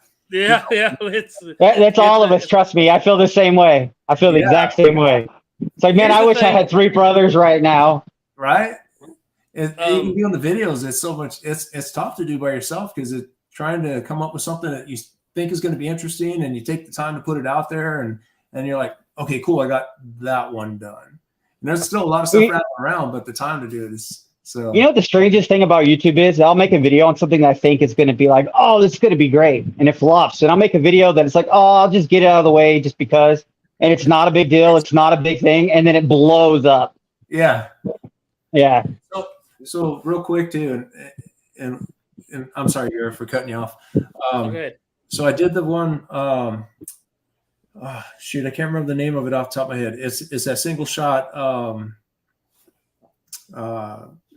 that's all of us. Trust me, I feel the same way. I feel the exact same way. It's like, man, I wish I had 3 brothers right now. Right? And even doing the videos, it's so much. It's tough to do by yourself because it's trying to come up with something that you think is going to be interesting, and you take the time to put it out there, and you're like, okay, cool, I got that one done. And there's still a lot of stuff around, but the time to do it is So You know what the strangest thing about YouTube is? I'll make a video on something that I think is going to be like, oh, this is going to be great, and it flops. And I'll make a video that it's like, oh, I'll just get it out of the way just because, and it's not a big deal. It's not a big thing, and then it blows up. yeah. Yeah. So real quick too, and I'm sorry, Garrett, for cutting you off. Good. So I did the one. Shoot, I can't remember the name of it off the top of my head. It's that single shot.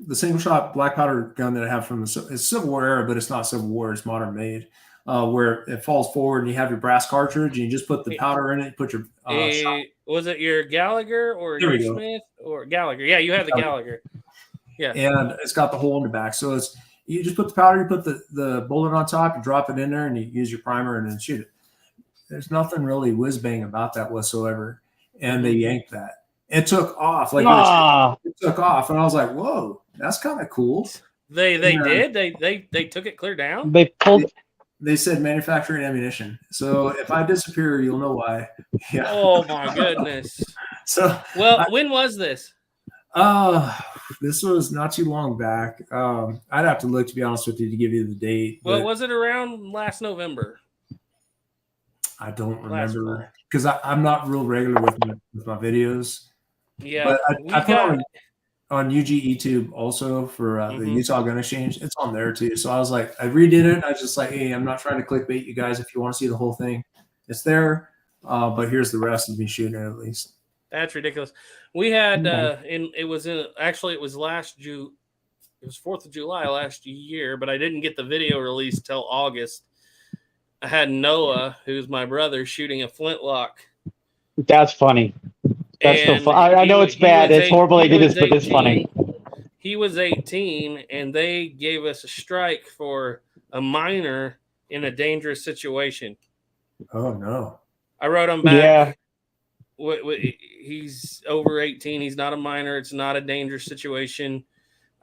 The single shot black powder gun that I have from it's Civil War era, but it's not Civil War. It's modern made, where it falls forward and you have your brass cartridge and you just put the powder in it. Put your shot. Was it your Gallagher or There your we go. Smith or Gallagher? Yeah, you have the Gallagher. Yeah, And it's got the hole in the back, so it's you just put the powder, you put the bullet on top, you drop it in there, and you use your primer and then shoot it. There's nothing really whiz bang about that whatsoever, and they yanked that. It took off like it took off, and I was like, "Whoa, that's kind of cool." they did. They took it clear down. They pulled. They said manufacturing ammunition. So if I disappear, you'll know why. Yeah. Oh my goodness. So Well, when was this? this was not too long back. I'd have to look, to be honest with you, to give you the date. Well, but was it around last November? I don't Last remember because I'm not real regular with my videos. Yeah, But we I put got- on UG YouTube also for the Mhm. Utah Gun Exchange. It's on there too. So I was like, I redid it. I was just like, hey, I'm not trying to clickbait you guys. If you want to see the whole thing, it's there. But here's the rest of me shooting it at least. That's ridiculous. We had Okay. it was last June. It was 4th of July last year, but I didn't get the video released till August. I had Noah, who's my brother, shooting a flintlock. That's funny. That's so And fun. I know it's bad. It's horrible they did this, but it's 18. funny. He was 18, and they gave us a strike for a minor in a dangerous situation. Oh no. I wrote him back. Yeah. He's over 18. He's not a minor. It's not a dangerous situation.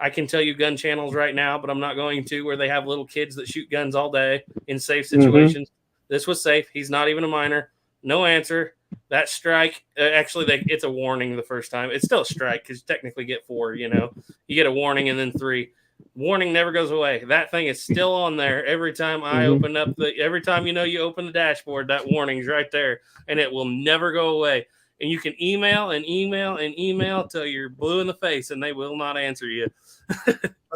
I can tell you gun channels right now, but I'm not going to, where they have little kids that shoot guns all day in safe situations. This was safe. He's not even a minor. No answer. That strike, it's a warning the first time. It's still a strike because you technically get 4, you get a warning and then 3. Warning never goes away. That thing is still on there every time I open up every time you open the dashboard, that warning's right there and it will never go away. And you can email and email and email till you're blue in the face and they will not answer you.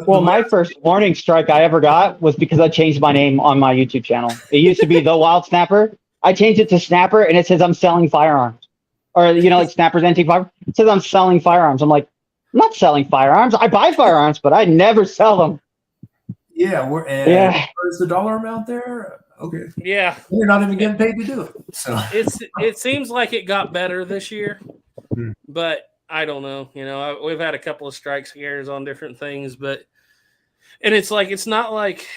Well, my first warning strike I ever got was because I changed my name on my YouTube channel. It used to be The Wild Snapper. I changed it to Snapper, and it says I'm selling firearms. Or, like Snapper's Antique Firearms. It says I'm selling firearms. I'm like, I'm not selling firearms. I buy firearms, but I never sell them. Yeah, where's the dollar amount there? Okay. Yeah. You're not even getting paid to do it. So It seems like it got better this year, Hmm. but I don't know. We've had a couple of strike scares on different things, and it's like, it's not like,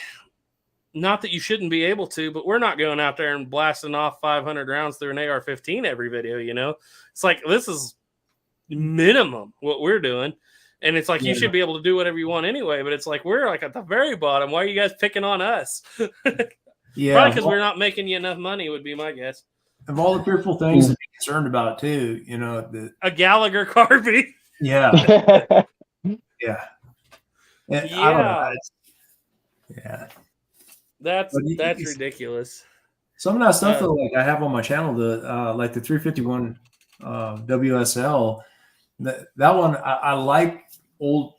not that you shouldn't be able to, but we're not going out there and blasting off 500 rounds through an AR-15 every video, It's like, this is minimum what we're doing. And it's like, you should be able to do whatever you want anyway, but it's like, we're like at the very bottom. Why are you guys picking on us? yeah, Probably because we're not making you enough money would be my guess. of all the fearful things to be concerned about too, A Gallagher carbine. yeah. Yeah. I don't know. Yeah. That's But that's ridiculous. Some of that stuff though, like I have on my channel, like the 351 WSL, that one I like old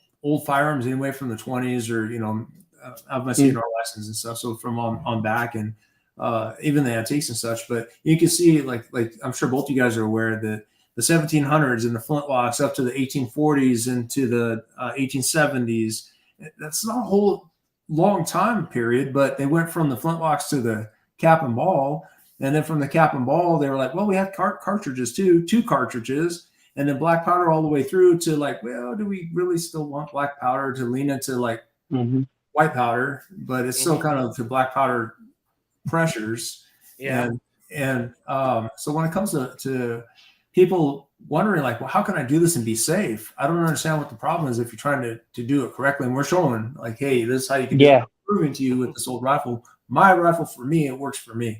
firearms anyway from the 20s, or I have my CNR license and stuff, so from on back, and even the antiques and such. But you can see like I'm sure both you guys are aware that the 1700s and the flintlocks up to the 1840s into the 1870s. That's not a whole long time period, but they went from the flintlocks to the cap and ball, and then from the cap and ball they were like, well, we have cartridges too, 2 cartridges, and then black powder all the way through to like, well, do we really still want black powder to lean into like white powder, but it's still kind of to black powder pressures. Yeah. And so when it comes to people wondering like, well, how can I do this and be safe? I don't understand what the problem is if you're trying to do it correctly. And we're showing like, hey, this is how you can do it. I'm proving to you with this old rifle. My rifle, for me, it works for me.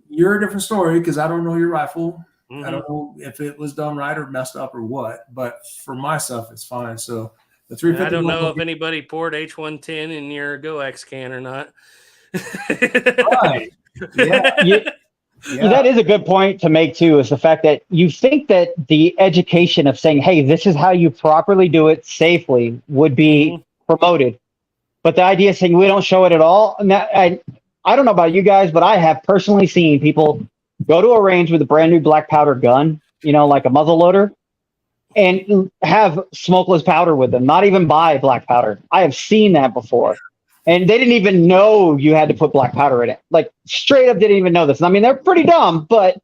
You're a different story because I don't know your rifle. I don't know if it was done right or messed up or what, but for my stuff, it's fine. So The 350. I don't know if anybody poured H110 in your GoX can or not. Right. Yeah. Yeah. That is a good point to make too, is the fact that you think that the education of saying, hey, this is how you properly do it safely would be promoted. But the idea of saying we don't show it at all, and that, I don't know about you guys, but I have personally seen people go to a range with a brand new black powder gun, like a muzzle loader, and have smokeless powder with them, not even buy black powder. I have seen that before. And they didn't even know you had to put black powder in it. Like, straight up didn't even know this. I mean, they're pretty dumb, but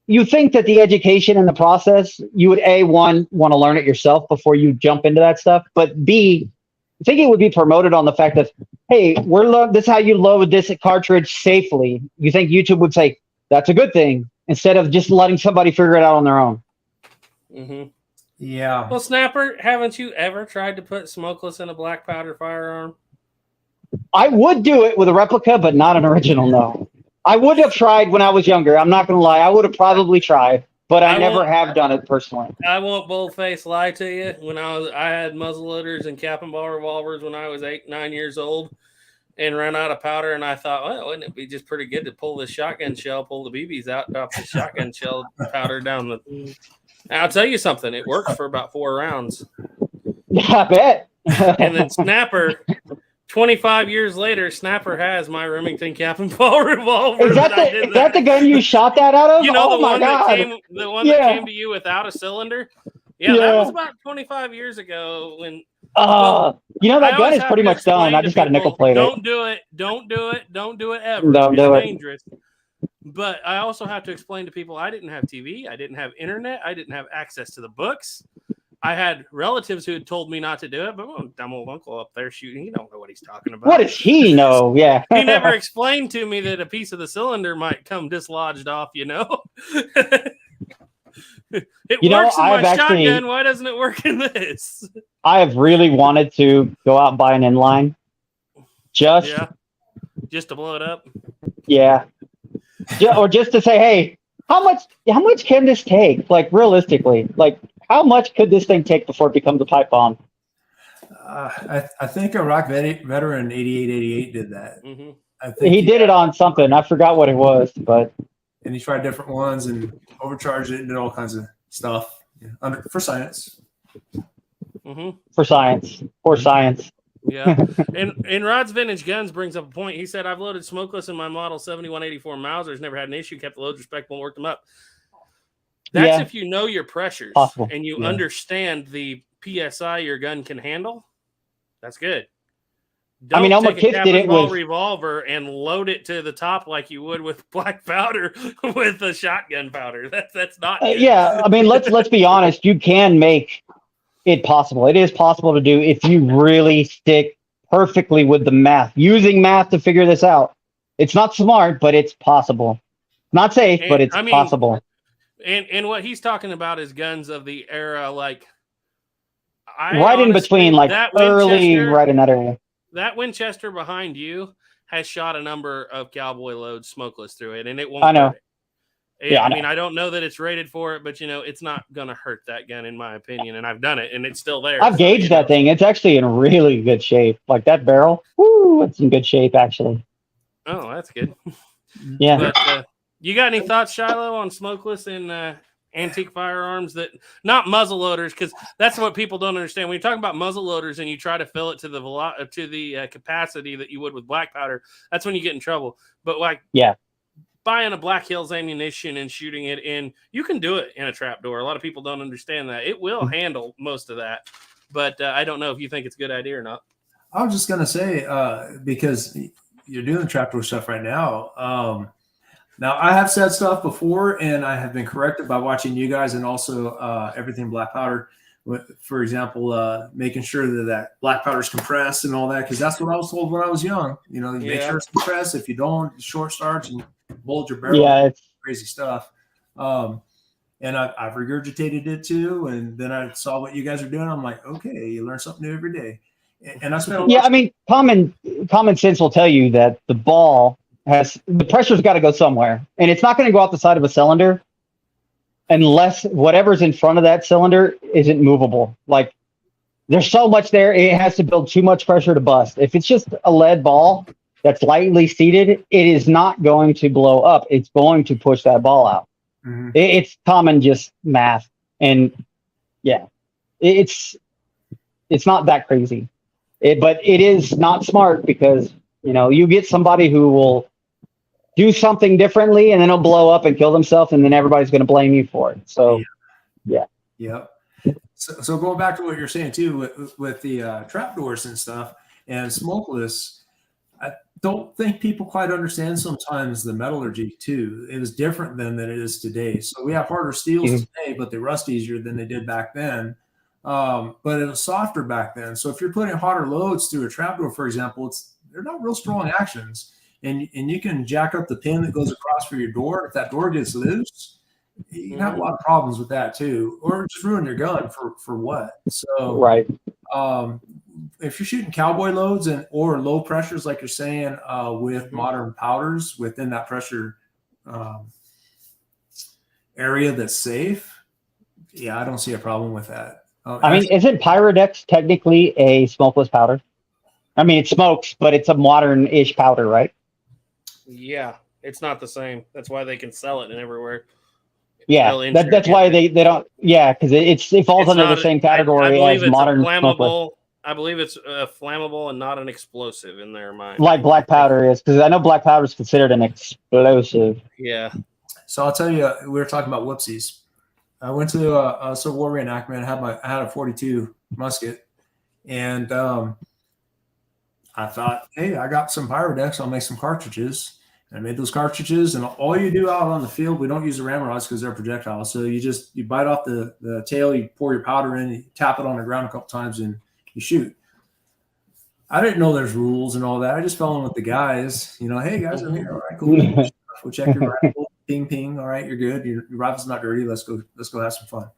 you think that the education and the process, you would, A, one, want to learn it yourself before you jump into that stuff. But B, I think it would be promoted on the fact that, hey, this is how you load this cartridge safely. You think YouTube would say, that's a good thing, instead of just letting somebody figure it out on their own. Mm-hmm. Yeah. Well, Snapper, haven't you ever tried to put smokeless in a black powder firearm? I would do it with a replica, but not an original, no. I would have tried when I was younger. I'm not going to lie. I would have probably tried, but I never have done it personally. I won't boldface lie to you. When I had muzzleloaders and cap and ball revolvers when I was 8, 9 years old and ran out of powder. And I thought, well, wouldn't it be just pretty good to pull the shotgun shell, pull the BBs out, drop the shotgun shell powder down the... And I'll tell you something. It worked for about 4 rounds. Yeah, I bet. And then Snapper... 25 years later, Snapper has my Remington cap and ball revolver. Is that the gun you shot that out of? You know, oh my God. that came to you without a cylinder? Yeah, that was about 25 years ago. When that gun is pretty much done. I just got a nickel plate. Don't do it ever. Don't do it. It's dangerous. But I also have to explain to people I didn't have TV, I didn't have internet, I didn't have access to the books. I had relatives who had told me not to do it, but dumb old uncle up there shooting, he don't know what he's talking about. What does he know? Yeah. He never explained to me that a piece of the cylinder might come dislodged off, It works in my shotgun. Why doesn't it work in this? I have really wanted to go out and buy an inline. Just to blow it up. Yeah. Or just to say, hey, how much can this take? Like, realistically, how much could this thing take before it becomes a pipe bomb? I think Iraq veteran 8888 did that. Mm-hmm. I think he did it on something. I forgot what it was, but and he tried different ones and overcharged it and did all kinds of stuff for science. Mm-hmm. For science. Yeah. And Rod's Vintage Guns brings up a point. He said, I've loaded smokeless in my model 7184 Mausers, never had an issue, kept the loads respectable, worked them up. That's if you know your pressures and you understand the PSI your gun can handle. That's good. Don't Elmer Kiss did it with revolver and load it to the top like you would with black powder with a shotgun powder. That's not good. Let's be honest. You can make it possible. It is possible to do if you really stick perfectly with the math, using math to figure this out. It's not smart, but it's possible. Not safe, but it's possible. And what he's talking about is guns of the era, right in between, early, right in that area. That Winchester behind you has shot a number of cowboy loads smokeless through it, and it won't. I know. I don't know that it's rated for it, but it's not going to hurt that gun, in my opinion. And I've done it, and it's still there. I've gauged that thing. It's actually in really good shape. Like that barrel, it's in good shape, actually. Oh, that's good. Yeah. But, you got any thoughts, Shiloh, on smokeless and antique firearms that not muzzle loaders? Because that's what people don't understand. When you talk about muzzle loaders and you try to fill it to the capacity that you would with black powder, that's when you get in trouble. But buying a Black Hills ammunition and shooting it in, you can do it in a trapdoor. A lot of people don't understand that. It will handle most of that. But I don't know if you think it's a good idea or not. I was just gonna say because you're doing trapdoor stuff right now. Now, I have said stuff before, and I have been corrected by watching you guys and also Everything Black Powder. For example, making sure that black powder is compressed and all that, because that's what I was told when I was young. Make sure it's compressed. If you don't, short starts and bulge your barrel. Yeah, it's crazy stuff. And I've regurgitated it too, and then I saw what you guys are doing. I'm like, okay, you learn something new every day. And I spent common sense will tell you that the ball the pressure's got to go somewhere, and it's not going to go out the side of a cylinder unless whatever's in front of that cylinder isn't movable. Like there's so much there. It has to build too much pressure to bust. If it's just a lead ball that's lightly seated, it is not going to blow up. It's going to push that ball out. Mm-hmm. It's common just math, and yeah, it's not that crazy. But it is not smart because you get somebody who will do something differently, and then it'll blow up and kill themselves, and then everybody's going to blame you for it. So, yeah. So going back to what you're saying too, with the trapdoors and stuff and smokeless, I don't think people quite understand sometimes the metallurgy too. It was different then than it is today. So we have harder steels today, but they rust easier than they did back then. But it was softer back then. So if you're putting hotter loads through a trapdoor, for example, they're not real strong actions, and you can jack up the pin that goes across for your door. If that door gets loose, you can have a lot of problems with that too, or just ruin your gun for what? So right. If you're shooting cowboy loads or low pressures, like you're saying, with modern powders within that pressure area that's safe, I don't see a problem with that. I mean, isn't Pyrodex technically a smokeless powder? I mean, it smokes, but it's a modern-ish powder, right? Yeah, it's not the same. That's why they can sell it in everywhere. Yeah, that's why they don't. Yeah, because it falls under the same category as modern smokeless. I believe it's flammable and not an explosive in their mind. Like black powder is, because I know black powder is considered an explosive. Yeah. So I'll tell you, we were talking about whoopsies. I went to a Civil War reenactment. I had a .42 musket, and I thought, hey, I got some Pyrodex. I'll make some cartridges. And I made those cartridges, and all you do out on the field, we don't use the ramrods because they're projectiles. So you bite off the tail, you pour your powder in, you tap it on the ground a couple times, and you shoot. I didn't know there's rules and all that. I just fell in with the guys. Hey guys, I'm here. All right, cool. We'll check your rifle. Ping, ping. All right, you're good. Your rifle's not dirty. Let's go have some fun.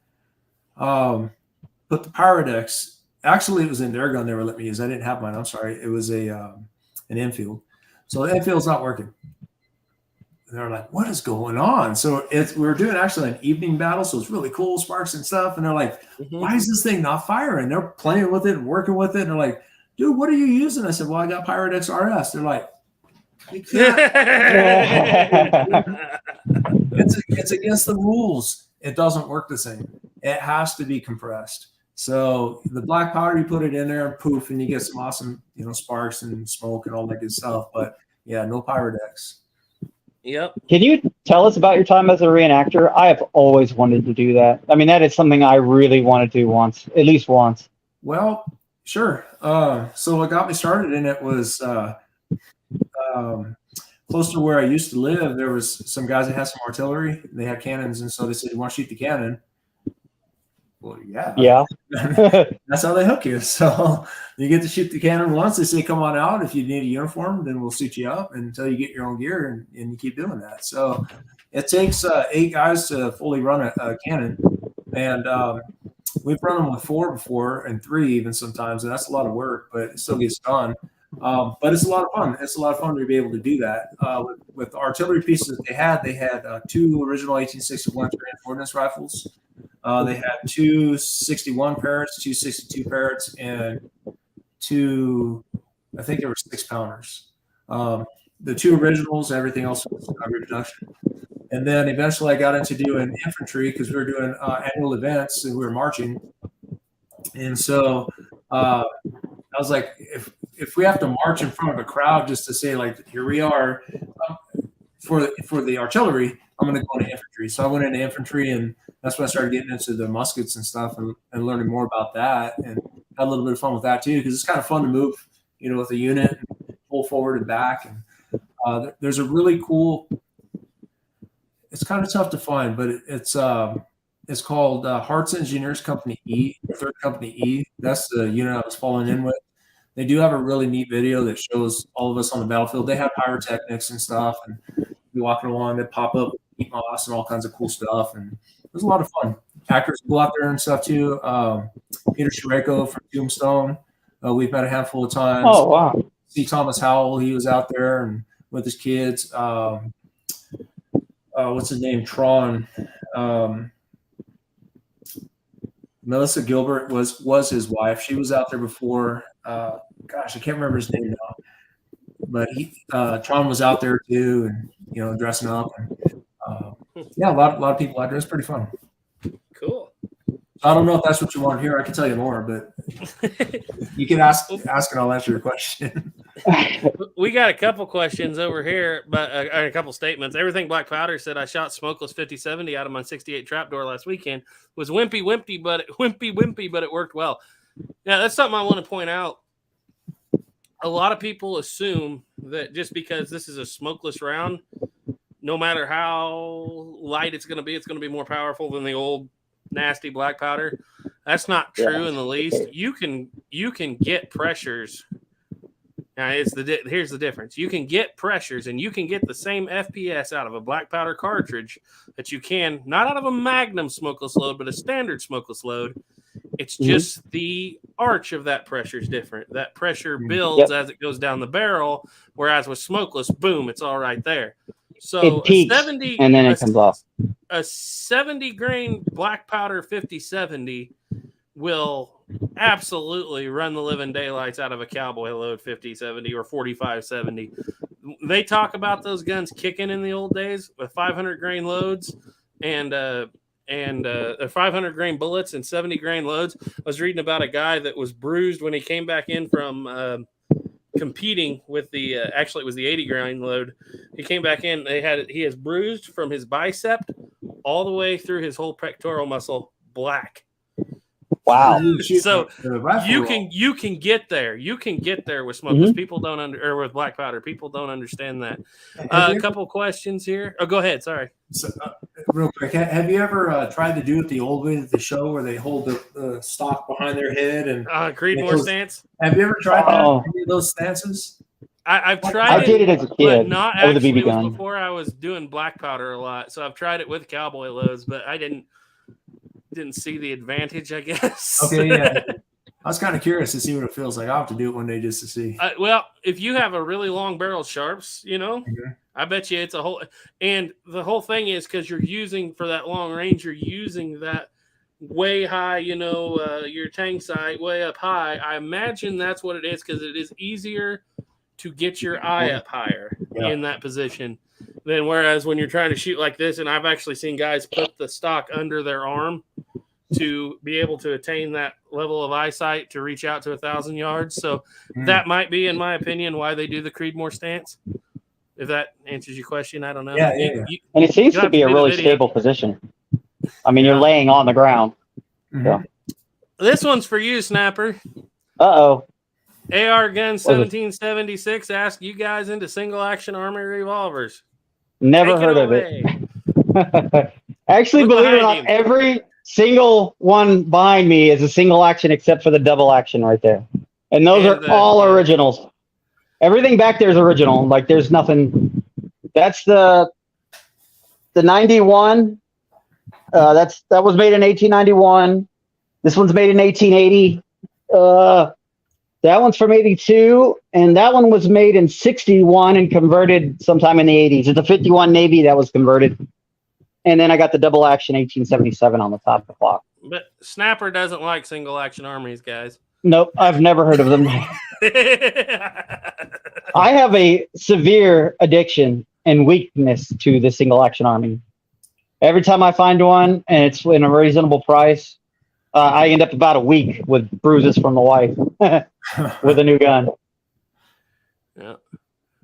But the Pyrodex, actually, it was in their gun they were letting me use. I didn't have mine. I'm sorry. It was an Enfield. So the Enfield's not working. And they're like, what is going on? So we were doing actually an evening battle, so it's really cool, sparks and stuff. And they're like, why is this thing not firing? They're playing with it and working with it. And they're like, dude, what are you using? I said, well, I got Pyrodex RS. They're like, it's against the rules. It doesn't work the same. It has to be compressed. So the black powder, you put it in there and poof, and you get some awesome, sparks and smoke and all that good stuff. But yeah, no Pyrodex. Yep. Can you tell us about your time as a reenactor? I have always wanted to do that. I mean, that is something I really want to do at least once. Well, sure. So what got me started in it was close to where I used to live. There was some guys that had some artillery. They had cannons, and so they said, "You want to shoot the cannon?" Well, yeah. That's how they hook you. So you get to shoot the cannon once. They say, come on out. If you need a uniform, then we'll suit you up until you get your own gear, and you keep doing that. So it takes 8 guys to fully run a cannon. And we've run them with 4 before and 3 even sometimes. And that's a lot of work, but it still gets done. But it's a lot of fun. It's a lot of fun to be able to do that. With the artillery pieces that they had 2 original 1861 Korean ordnance rifles. They had 2 61 Parrots, 2 62 Parrots, and 2, I think there were 6-pounders. The 2 originals, everything else was a reproduction. And then eventually I got into doing infantry because we were doing annual events and we were marching. And so I was like, if we have to march in front of a crowd just to say, like, here we are, for the artillery, I'm going to go into infantry. So I went into infantry, and that's when I started getting into the muskets and stuff and learning more about that, and had a little bit of fun with that too, because it's kind of fun to move, with a unit, and pull forward and back. And there's a really cool, it's kind of tough to find, but it's called Hart's Engineers Company E, 3rd Company E. That's the unit I was falling in with. They do have a really neat video that shows all of us on the battlefield. They have pyrotechnics and stuff, and we walking along, they pop up heat moss and all kinds of cool stuff, and it was a lot of fun. Actors go out there and stuff too. Peter Shereko from Tombstone, we've met a handful of times. Oh wow! C. Thomas Howell, he was out there and with his kids. What's his name? Tron. Melissa Gilbert was his wife. She was out there before. Gosh, I can't remember his name now. But Tron was out there too, and dressing up. And, yeah, a lot of people out there. It's pretty fun. Cool. I don't know if that's what you want to hear. I can tell you more, but you can ask and I'll answer your question. We got a couple questions over here, but a couple statements. Everything Black Powder said. I shot smokeless 50-70 out of my 68 trapdoor last weekend. Was wimpy, but it worked well. Yeah, that's something I want to point out. A lot of people assume that just because this is a smokeless round, no matter how light it's going to be more powerful than the old nasty black powder. That's not true in the least. You can get pressures. Now here's the difference. You can get pressures and you can get the same FPS out of a black powder cartridge that you can not out of a Magnum smokeless load, but a standard smokeless load. It's just the arch of that pressure is different. That pressure builds as it goes down the barrel, whereas with smokeless, boom, it's all right there. So it peaks, 70 and then it comes off. A 70 grain black powder 50-70 will absolutely run the living daylights out of a cowboy load 50-70 or 45-70. They talk about those guns kicking in the old days with 500 grain loads and 500 grain bullets and 70 grain loads. I was reading about a guy that was bruised when he came back in from competing with the actually it was the 80 grain load. He came back in. He has bruised from his bicep all the way through his whole pectoral muscle black. Wow. So you can get there. You can get there with smokeless. People don't or with black powder. People don't understand that. A couple questions here. Oh, go ahead. Sorry. So, real quick, have you ever tried to do it the old way at the show where they hold the stock behind their head and Creedmoor stance? Have you ever tried that? Any of those stances? I've tried. I did it as a kid, but not with a actually. BB gun. Before I was doing black powder a lot, so I've tried it with cowboy loads, but I didn't see the advantage, I guess. Okay, yeah. I was kind of curious to see what it feels like. I'll have to do it one day just to see. Well, if you have a really long barrel sharps, I bet you it's a whole. And the whole thing is because you're using for that long range, you're using that way high, your tang sight way up high. I imagine that's what it is because it is easier to get your eye up higher in that position than whereas when you're trying to shoot like this. And I've actually seen guys put the stock under their arm to be able to attain that level of eyesight to reach out to 1,000 yards. So that might be, in my opinion, why they do the Creedmoor stance. If that answers your question, I don't know. Yeah. And it seems to be a really stable position. I mean, you're laying on the ground. So. This one's for you, Snapper. Uh-oh. AR Gun 1776 asked you guys into single action armory revolvers. Never heard of it. Actually, believe it or not, every single one behind me is a single action except for the double action right there. And those are all originals. Everything back there is original. Like there's nothing. That's the 91. That was made in 1891. This one's made in 1880. That one's from 82, and that one was made in 61 and converted sometime in the 80s. It's a 51 Navy that was converted. And then I got the double action 1877 on the top of the clock. But Snapper doesn't like single action armories, guys. Nope, I've never heard of them. I have a severe addiction and weakness to the single action army. Every time I find one and it's in a reasonable price, I end up about a week with bruises from the wife with a new gun. Yeah.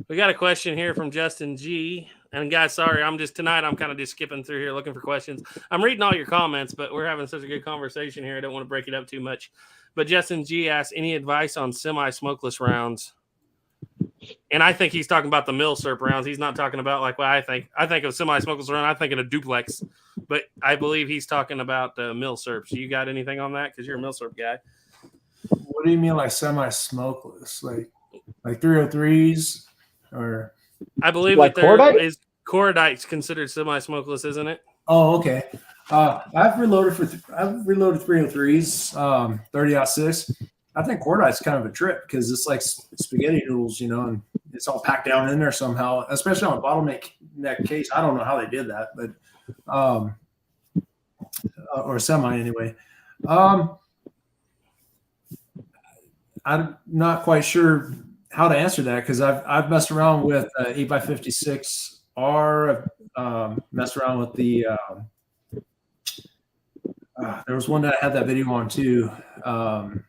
We got a question here from Justin G. And guys, sorry, I'm kind of just skipping through here looking for questions. I'm reading all your comments, but we're having such a good conversation here. I don't want to break it up too much. But Justin G asked, any advice on semi-smokeless rounds? And I think he's talking about the Milsurp rounds. He's not talking about like what I think. I think of semi-smokeless round. I think of a duplex. But I believe he's talking about Milsurps. You got anything on that? Because you're a Milsurp guy. What do you mean like semi-smokeless? Like 303s or? I believe like that there Cordite? is Cordite's considered semi-smokeless, isn't it? Oh, okay. I've reloaded 303s, 30-06. I think Cordite's kind of a trip because it's like spaghetti noodles, and it's all packed down in there somehow, especially on a bottleneck case. I don't know how they did that, but or semi anyway. I'm not quite sure how to answer that because I've messed around with 8x56R. Messed around with the there was one that I had that video on too. Darn,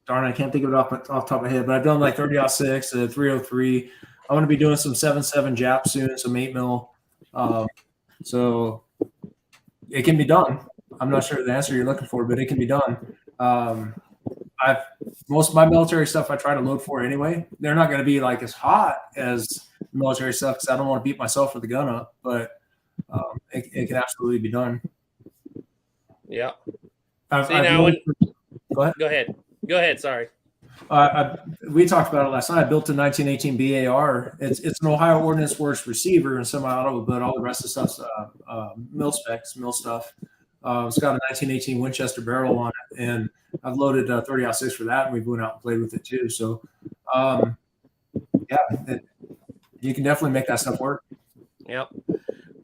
I can't think of it off the top of my head, but I've done like 30-06, 303. I'm going to be doing some 7.7 Jap soon, some 8 mil. So it can be done. I'm not sure the answer you're looking for, but it can be done. Most of my military stuff I try to load for anyway. They're not going to be like as hot as military stuff because I don't want to beat myself with the gun up, but it can absolutely be done. Yeah. Go ahead. Go ahead. Sorry. We talked about it last night. I built a 1918 BAR. It's an Ohio Ordnance Works receiver and semi-auto, but all the rest of the stuff's mil specs, mil stuff. It's got a 1918 Winchester barrel on it, and I've loaded 30-06 for that, and we've went out and played with it too. So, you can definitely make that stuff work. Yep.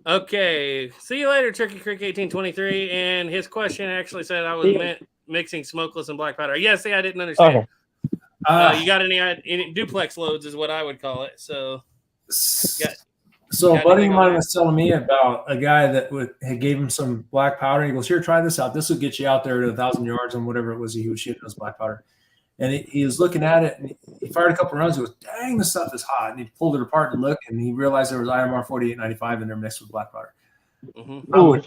Okay. See you later, Turkey Creek 1823. And his question actually said I was mixing smokeless and black powder. Yeah, see, I didn't understand. Okay. You got any duplex loads is what I would call it. So, a buddy of mine was telling me about a guy that gave him some black powder. He goes, "Here, try this out. This will get you out there to 1,000 yards on whatever it was he was shooting as black powder." And he was looking at it, and he fired a couple rounds. He goes, "Dang, this stuff is hot!" And he pulled it apart to look, and he realized there was IMR 4895 in there mixed with black powder. Mm-hmm.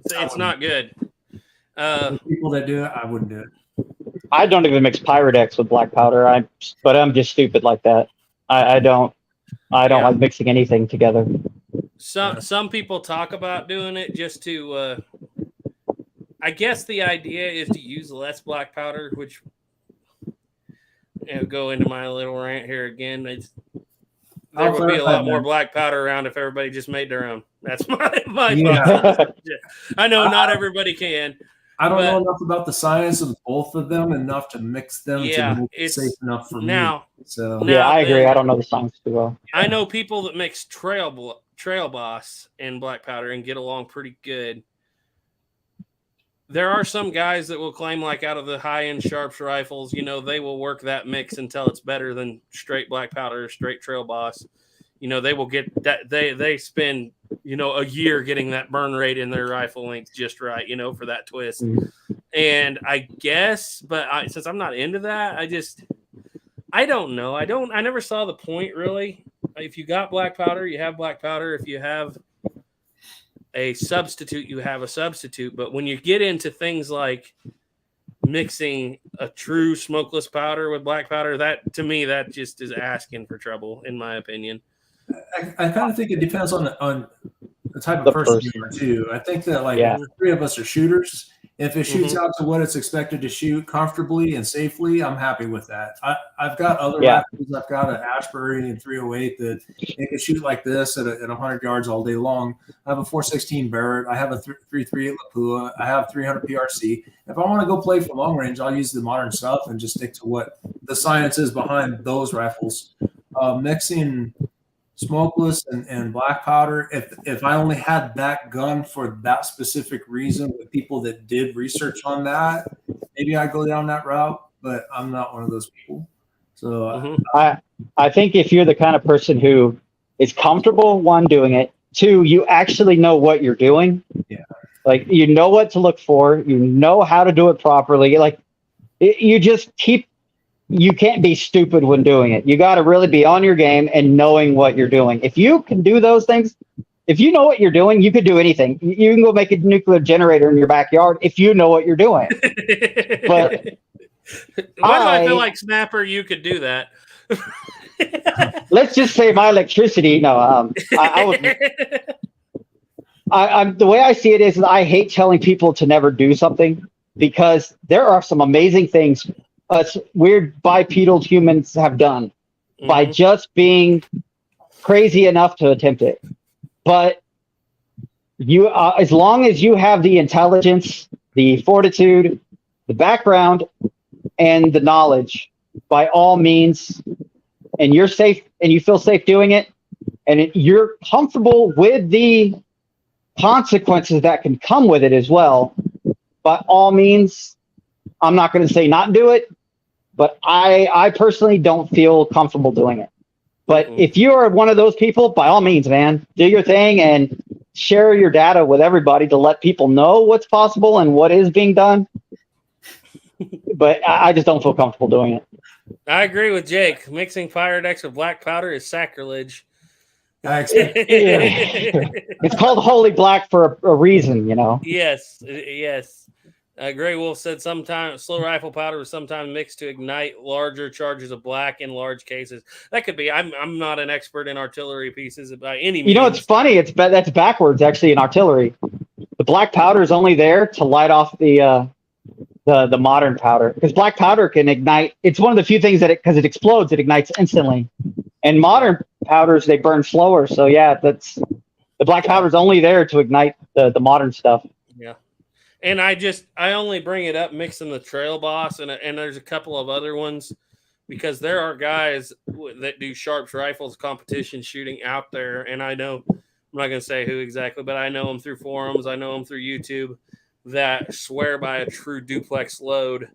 It's not good. People that do it, I wouldn't do it. I don't even mix Pyrodex with black powder. But I'm just stupid like that. I don't like mixing anything together. Some people talk about doing it just to. I guess the idea is to use less black powder, which go into my little rant here again. There would be a lot more black powder around if everybody just made their own. That's my I know not everybody can. I don't know enough about the science of both of them enough to mix them to make it safe enough for me. So I agree. I don't know the science too well. I know people that mix Trail Boss and black powder and get along pretty good. There are some guys that will claim, like out of the high-end Sharps rifles, they will work that mix until it's better than straight black powder or straight Trail Boss. They will get that. They spend, a year getting that burn rate in their rifle length just right, for that twist. And I guess, but since I'm not into that, I don't know. I never saw the point really. If you got black powder, you have black powder. If you have a substitute, you have a substitute. But when you get into things like mixing a true smokeless powder with black powder, that to me, that just is asking for trouble, in my opinion. I kind of think it depends on the type of person you are too. I think that the three of us are shooters. If it shoots out to what it's expected to shoot comfortably and safely, I'm happy with that. I've got other rifles. I've got an Ashbury and 308 that it can shoot like this at 100 yards all day long. I have a 416 Barrett. I have a 338 Lapua. I have 300 PRC. If I want to go play for long range, I'll use the modern stuff and just stick to what the science is behind those rifles. Mixing smokeless and black powder, if I only had that gun for that specific reason with people that did research on that, maybe I'd go down that route, but I'm not one of those people. So I think if you're the kind of person who is comfortable, one, doing it, two, you actually know what you're doing. Yeah. Like, you know what to look for, you know how to do it properly. Like, you can't be stupid when doing it. You got to really be on your game and knowing what you're doing. If you can do those things, if you know what you're doing, you could do anything. You can go make a nuclear generator in your backyard if you know what you're doing. But I feel like Snapper, you could do that. Let's just say my electricity. No, the way I see it is I hate telling people to never do something, because there are some amazing things us weird bipedal humans have done by just being crazy enough to attempt it. But you, as long as you have the intelligence, the fortitude, the background, and the knowledge, by all means, and you're safe and you feel safe doing it, and you're comfortable with the consequences that can come with it as well, by all means, I'm not going to say not do it, but I personally don't feel comfortable doing it. But if you are one of those people, by all means, man, do your thing and share your data with everybody to let people know what's possible and what is being done. But I just don't feel comfortable doing it. I agree with Jake. Mixing Pyrodex with black powder is sacrilege. It's called Holy Black for a reason, you know. Yes. Gray Wolf said sometimes slow rifle powder was sometimes mixed to ignite larger charges of black in large cases. That could be. I'm not an expert in artillery pieces by any means. You know, it's funny. That's backwards actually in artillery. The black powder is only there to light off the modern powder, because black powder can ignite. It's one of the few things that because it explodes, it ignites instantly. And modern powders, they burn slower. So yeah, the black powder is only there to ignite the modern stuff. Yeah. And I only bring it up mixing the Trail Boss and there's a couple of other ones because there are guys that do Sharps rifles competition shooting out there. And I know, I'm not going to say who exactly, but I know them through forums. I know them through YouTube that swear by a true duplex load.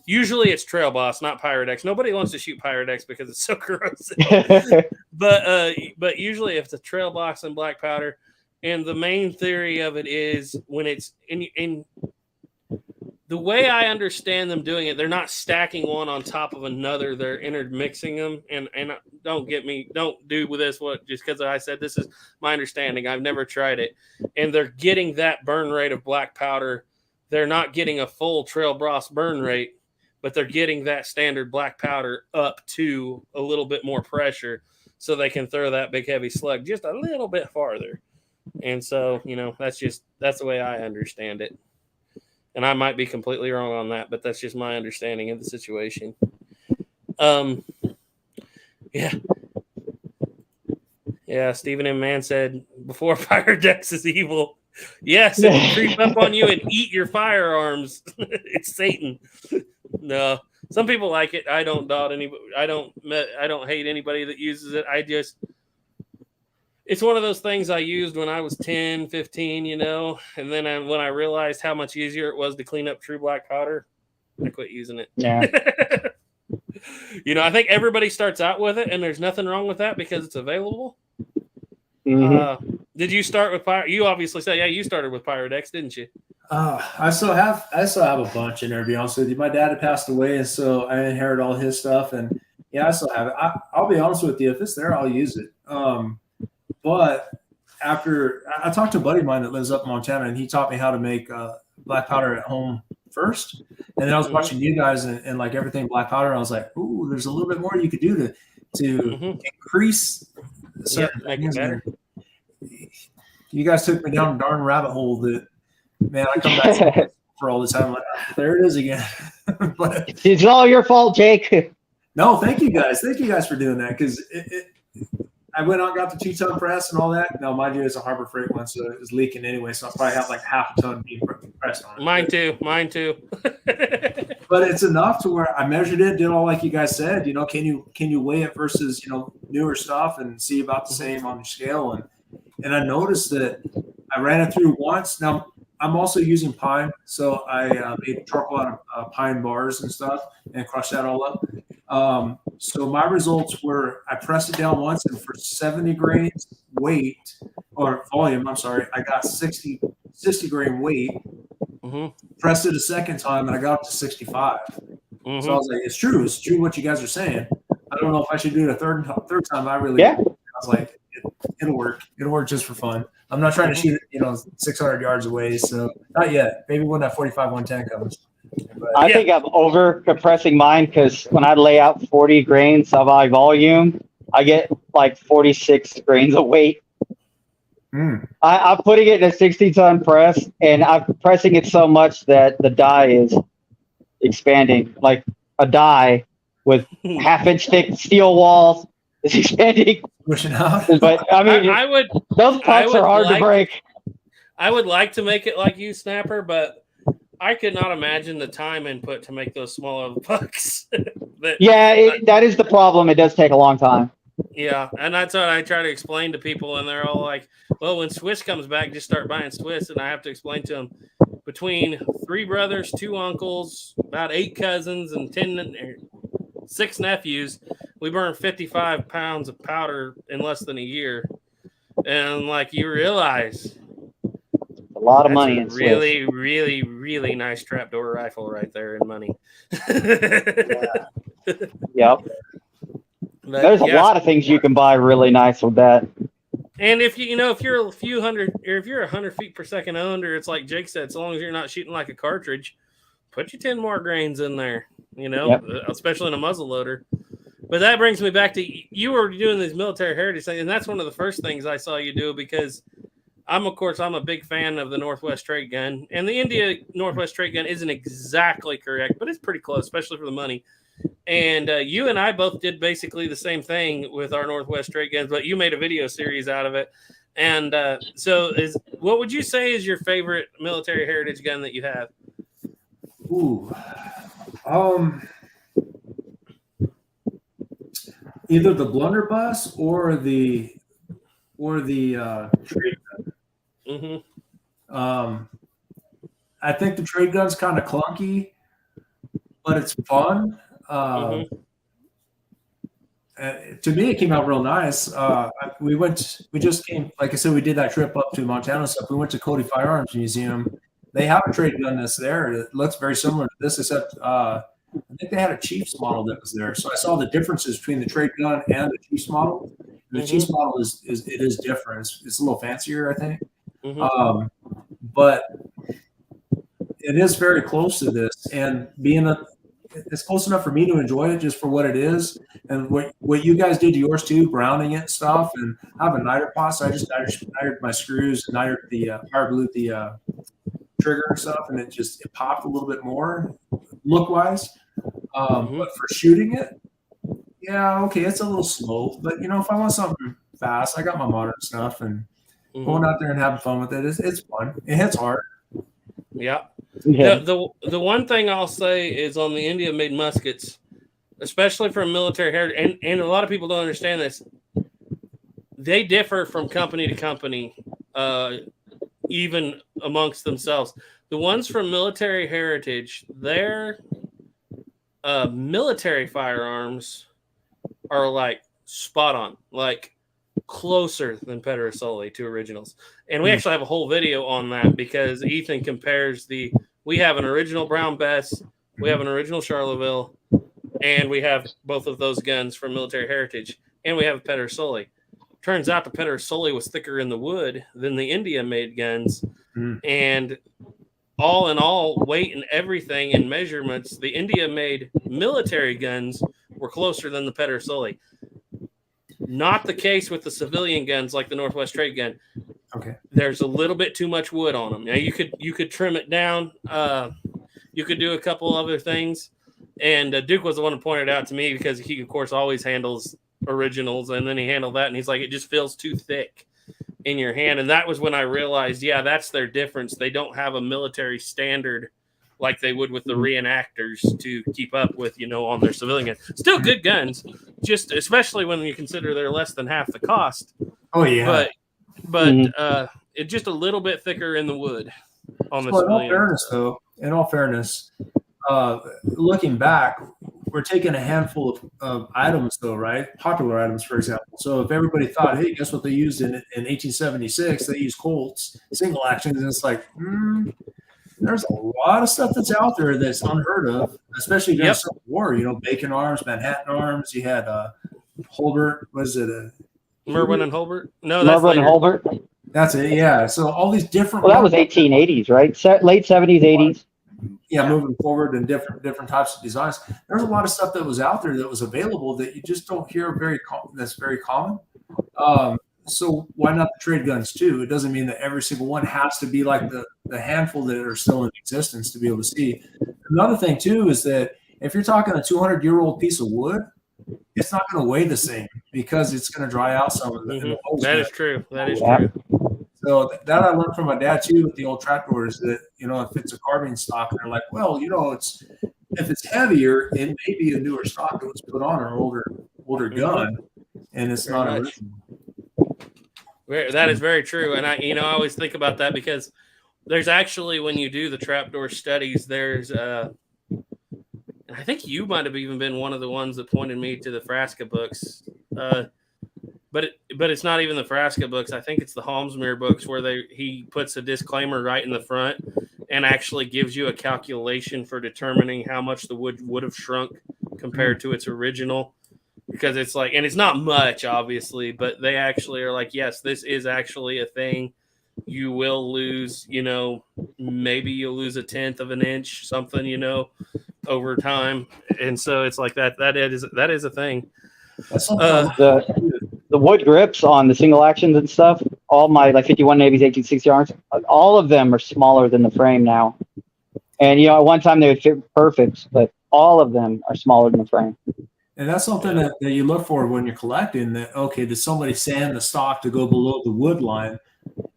Usually it's Trail Boss, not Pyrodex. Nobody wants to shoot Pyrodex because it's so corrosive. But usually if it's a Trail Boss and black powder, and the main theory of it is when it's in the way I understand them doing it, they're not stacking one on top of another. They're intermixing them. And don't do with this what just because I said this is my understanding. I've never tried it. And they're getting that burn rate of black powder. They're not getting a full Trail Boss burn rate, but they're getting that standard black powder up to a little bit more pressure so they can throw that big heavy slug just a little bit farther. And so, that's the way I understand it. And I might be completely wrong on that, but that's just my understanding of the situation. Yeah. Stephen M. Mann said, before Pyrodex is evil. Yes, it will creep up on you and eat your firearms. It's Satan. No, some people like it. I don't doubt anybody. I don't hate anybody that uses it. It's one of those things I used when I was 10, 15, and then when I realized how much easier it was to clean up true black powder, I quit using it. Yeah. I think everybody starts out with it, and there's nothing wrong with that because it's available. Mm-hmm. Did you start with Pyro? You obviously said, you started with Pyrodex, didn't you? I still have a bunch in there, to be honest with you. My dad had passed away, and so I inherited all his stuff, and I still have it. I'll be honest with you, if it's there, I'll use it. But after I talked to a buddy of mine that lives up in Montana, and he taught me how to make black powder at home first. And then I was watching you guys and like everything black powder. And I was like, ooh, there's a little bit more you could do to increase certain things. You guys took me down a darn rabbit hole that, man, I come back for all the time. Like, there it is again. But it's all your fault, Jake. No, thank you guys. Thank you guys for doing that, because I went out and got the 2-ton press and all that. Now, mind you, it's a Harbor Freight one, so it was leaking anyway. So I probably have like half a ton being pressed on it. Mine too. But it's enough to where I measured it, did all like you guys said. Can you weigh it versus newer stuff and see about the same on the scale? And I noticed that I ran it through once. Now I'm also using pine, so I made charcoal out of pine bars and stuff and crushed that all up. So my results were, I pressed it down once, and for 70 grains weight or volume, I got 60 grain weight. Pressed it a second time, and I got up to 65. So I was like, it's true what you guys are saying. I don't know if I should do it a third time. I was like, it'll work just for fun. I'm not trying to shoot it 600 yards away, so not yet. Maybe when that 45-110 comes. I think I'm over compressing mine, because when I lay out 40 grains of high volume, I get like 46 grains of weight. I'm putting it in a 60-ton press, and I'm pressing it so much that the die is expanding. Like a die with half-inch thick steel walls is expanding. Pushing out. But I mean, those parts are hard to break. I would like to make it like you, Snapper, but I could not imagine the time input to make those smaller pucks. That is the problem. It does take a long time. Yeah, and that's what I try to explain to people, and they're all like, well, when Swiss comes back, just start buying Swiss. And I have to explain to them, between 3 brothers, 2 uncles, about 8 cousins, and 6 nephews, we burned 55 pounds of powder in less than a year. And like you realize, A lot of that's money a in Swiss. really, really, really nice trapdoor rifle right there in money. Yep. But, There's a yeah. lot of things you can buy really nice with that. And if if you're a few hundred, or if you're 100 feet per second under, it's like Jake said, so long as you're not shooting like a cartridge, put your 10 more grains in there, Yep. especially in a muzzle loader. But that brings me back to you were doing these military heritage things, and that's one of the first things I saw you do, because I'm a big fan of the Northwest Trade Gun, and the India Northwest Trade Gun isn't exactly correct, but it's pretty close, especially for the money. And you and I both did basically the same thing with our Northwest Trade Guns, but you made a video series out of it. And what would you say is your favorite military heritage gun that you have? Ooh, either the blunderbuss or the trade gun. Mm-hmm. I think the trade gun's kind of clunky, but it's fun. To me, it came out real nice. We just came, like I said, we did that trip up to Montana stuff. We went to Cody Firearms Museum. They have a trade gun that's there. It looks very similar to this, except I think they had a Chiefs model that was there. So I saw the differences between the trade gun and the Chiefs model. The Chiefs model is different. It's a little fancier, I think. But it is very close to this, and it's close enough for me to enjoy it just for what it is. And what you guys did to yours too, browning it and stuff. And I have a niter pot, so I just nitered my screws, nitered the power glued the trigger and stuff, and it popped a little bit more look wise. But for shooting it, yeah, okay, it's a little slow. But if I want something fast, I got my modern stuff, and going out there and having fun with it, it's fun. It hits hard. Yeah. Yeah. The one thing I'll say is on the India made muskets, especially for military heritage, and a lot of people don't understand this, they differ from company to company, even amongst themselves. The ones from military heritage, their military firearms are like spot on, like closer than Pedersoli to originals. And we actually have a whole video on that, because Ethan compares we have an original Brown Bess, we have an original Charleville, and we have both of those guns from military heritage, and we have a Pedersoli. Turns out the Pedersoli was thicker in the wood than the India made guns. And all in all, weight and everything and measurements, the India made military guns were closer than the Pedersoli. Not the case with the civilian guns like the Northwest Trade Gun. Okay. There's a little bit too much wood on them. Now you could trim it down. You could do a couple other things. And Duke was the one who pointed out to me, because he, of course, always handles originals. And then he handled that, and he's like, it just feels too thick in your hand. And that was when I realized, yeah, that's their difference. They don't have a military standard like they would with the reenactors to keep up with, on their civilian guns. Still good guns, just especially when you consider they're less than half the cost. Oh, yeah. But it's just a little bit thicker in the wood on the civilian. In all fairness, looking back, we're taking a handful of items, though, right? Popular items, for example. So if everybody thought, hey, guess what they used in 1876? They used Colts, single actions, and it's like, there's a lot of stuff that's out there that's unheard of, especially during the Civil War. Bacon arms, Manhattan arms. You had Holbert. Was it Merwin and Holbert? No, that's Merwin and Holbert. That's it. Yeah. So all these different. Well, that was 1880s, right? Late 70s, 80s. Yeah, moving forward in different types of designs. There's a lot of stuff that was out there that was available that you just don't hear that's very common. So why not the trade guns too? It doesn't mean that every single one has to be like the handful that are still in existence to be able to see. Another thing too is that if you're talking a 200-year-old piece of wood, it's not going to weigh the same, because it's going to dry out some of the holes. That is true. That is true. So that I learned from my dad too with the old trapdoors, that if it's a carbine stock, they're like, well, if it's heavier, it may be a newer stock that was put on an older gun, and it's not original. That is very true, and I always think about that, because there's actually, when you do the trapdoor studies, there's I think you might have even been one of the ones that pointed me to the Frasca books. But it's not even the Frasca books. I think it's the Holmesmere books where he puts a disclaimer right in the front and actually gives you a calculation for determining how much the wood would have shrunk compared to its original. Because it's like, and it's not much, obviously, but they actually are like, yes, this is actually a thing. You will lose, maybe you'll lose 1/10 of an inch, something, over time. And so it's like that is a thing. The wood grips on the single actions and stuff, all my 51 Navies, 1860 arms, all of them are smaller than the frame now. And, at one time they would fit perfect, but all of them are smaller than the frame. And that's something that you look for when you're collecting, that, okay, did somebody sand the stock to go below the wood line?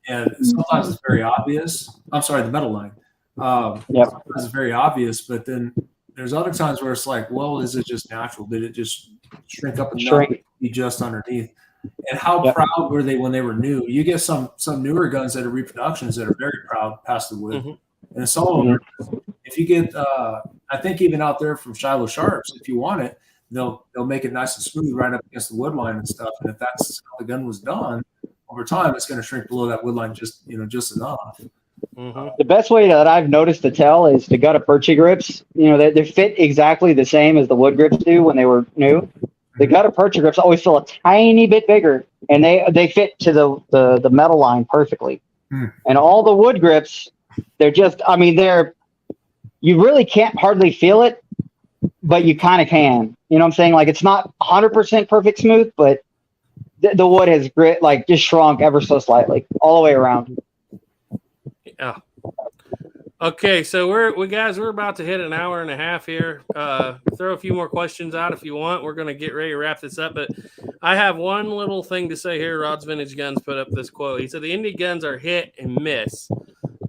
And sometimes it's very obvious. I'm sorry, the metal line. Sometimes it's very obvious, but then there's other times where it's like, well, is it just natural? Did it just shrink up enough to be just underneath? And how proud were they when they were new? You get some newer guns that are reproductions that are very proud past the wood. Mm-hmm. And some of them, if you get, I think even out there from Shiloh Sharps, if you want it, they'll make it nice and smooth right up against the wood line and stuff. And if that's how the gun was done, over time, it's going to shrink below that wood line just enough. Mm-hmm. The best way that I've noticed to tell is the gutta percha grips. They fit exactly the same as the wood grips do when they were new. The gutta percha grips always feel a tiny bit bigger, and they fit to the metal line perfectly. And all the wood grips, they're just, you really can't hardly feel it, but you kind of can. You know what I'm saying? Like, it's not 100% perfect smooth, but the wood has just shrunk ever so slightly all the way around. Yeah. Okay, so we're about to hit an hour and a half here. Throw a few more questions out if you want. We're going to get ready to wrap this up, but I have one little thing to say here. Rod's Vintage Guns put up this quote. He said the Indy guns are hit and miss.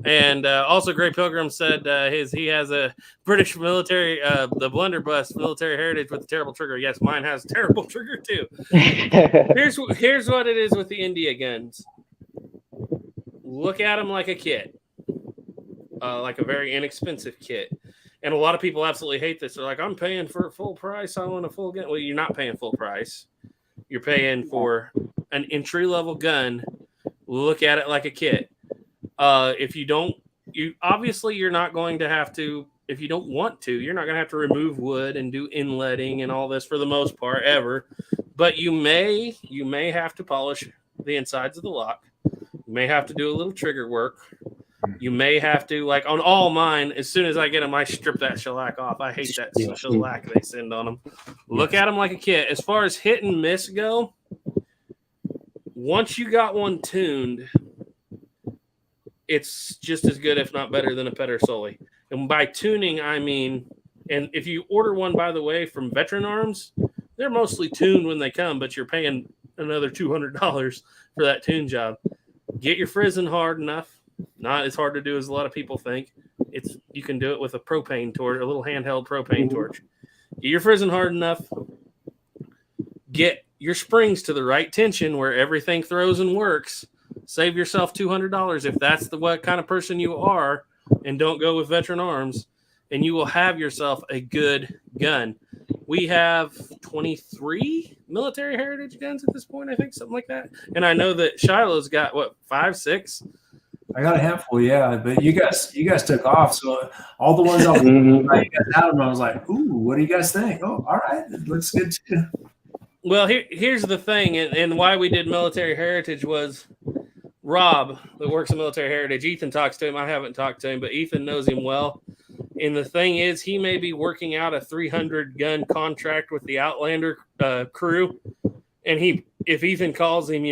And also, Gray Pilgrim said he has a British military, the blunderbuss military heritage with a terrible trigger. Yes, mine has a terrible trigger too. Here's what it is with the India guns. Look at them like a kit, like a very inexpensive kit. And a lot of people absolutely hate this. They're like, I'm paying for full price. I want a full gun. Well, you're not paying full price. You're paying for an entry-level gun. Look at it like a kit. If you don't, you're not going to have to, if you don't want to, you're not going to have to remove wood and do inletting and all this for the most part ever. But you may have to polish the insides of the lock. You may have to do a little trigger work. You may have to, like on all mine, as soon as I get them, I strip that shellac off. I hate that shellac they send on them. Look at them like a kit. As far as hit and miss go, once you got one tuned, it's just as good, if not better, than a Pedersoli. And by tuning, I mean, and if you order one, by the way, from Veteran Arms, they're mostly tuned when they come, but you're paying another $200 for that tune job. Get your frizzing hard enough. Not as hard to do as a lot of people think. You can do it with a propane torch, a little handheld propane torch. Get your frizzing hard enough. Get your springs to the right tension where everything throws and works. Save yourself $200 if that's what kind of person you are, and don't go with Veteran Arms, and you will have yourself a good gun. We have 23 military heritage guns at this point, I think, something like that. And I know that Shiloh's got 5, 6. I got a handful, yeah. But you guys took off, so all the ones I was like, ooh, what do you guys think? Oh, all right, it looks good too. Well, here's the thing, and why we did military heritage was Rob, that works in military heritage. Ethan talks to him. I haven't talked to him, but Ethan knows him well. And the thing is, he may be working out a 300 gun contract with the Outlander crew. And if Ethan calls him,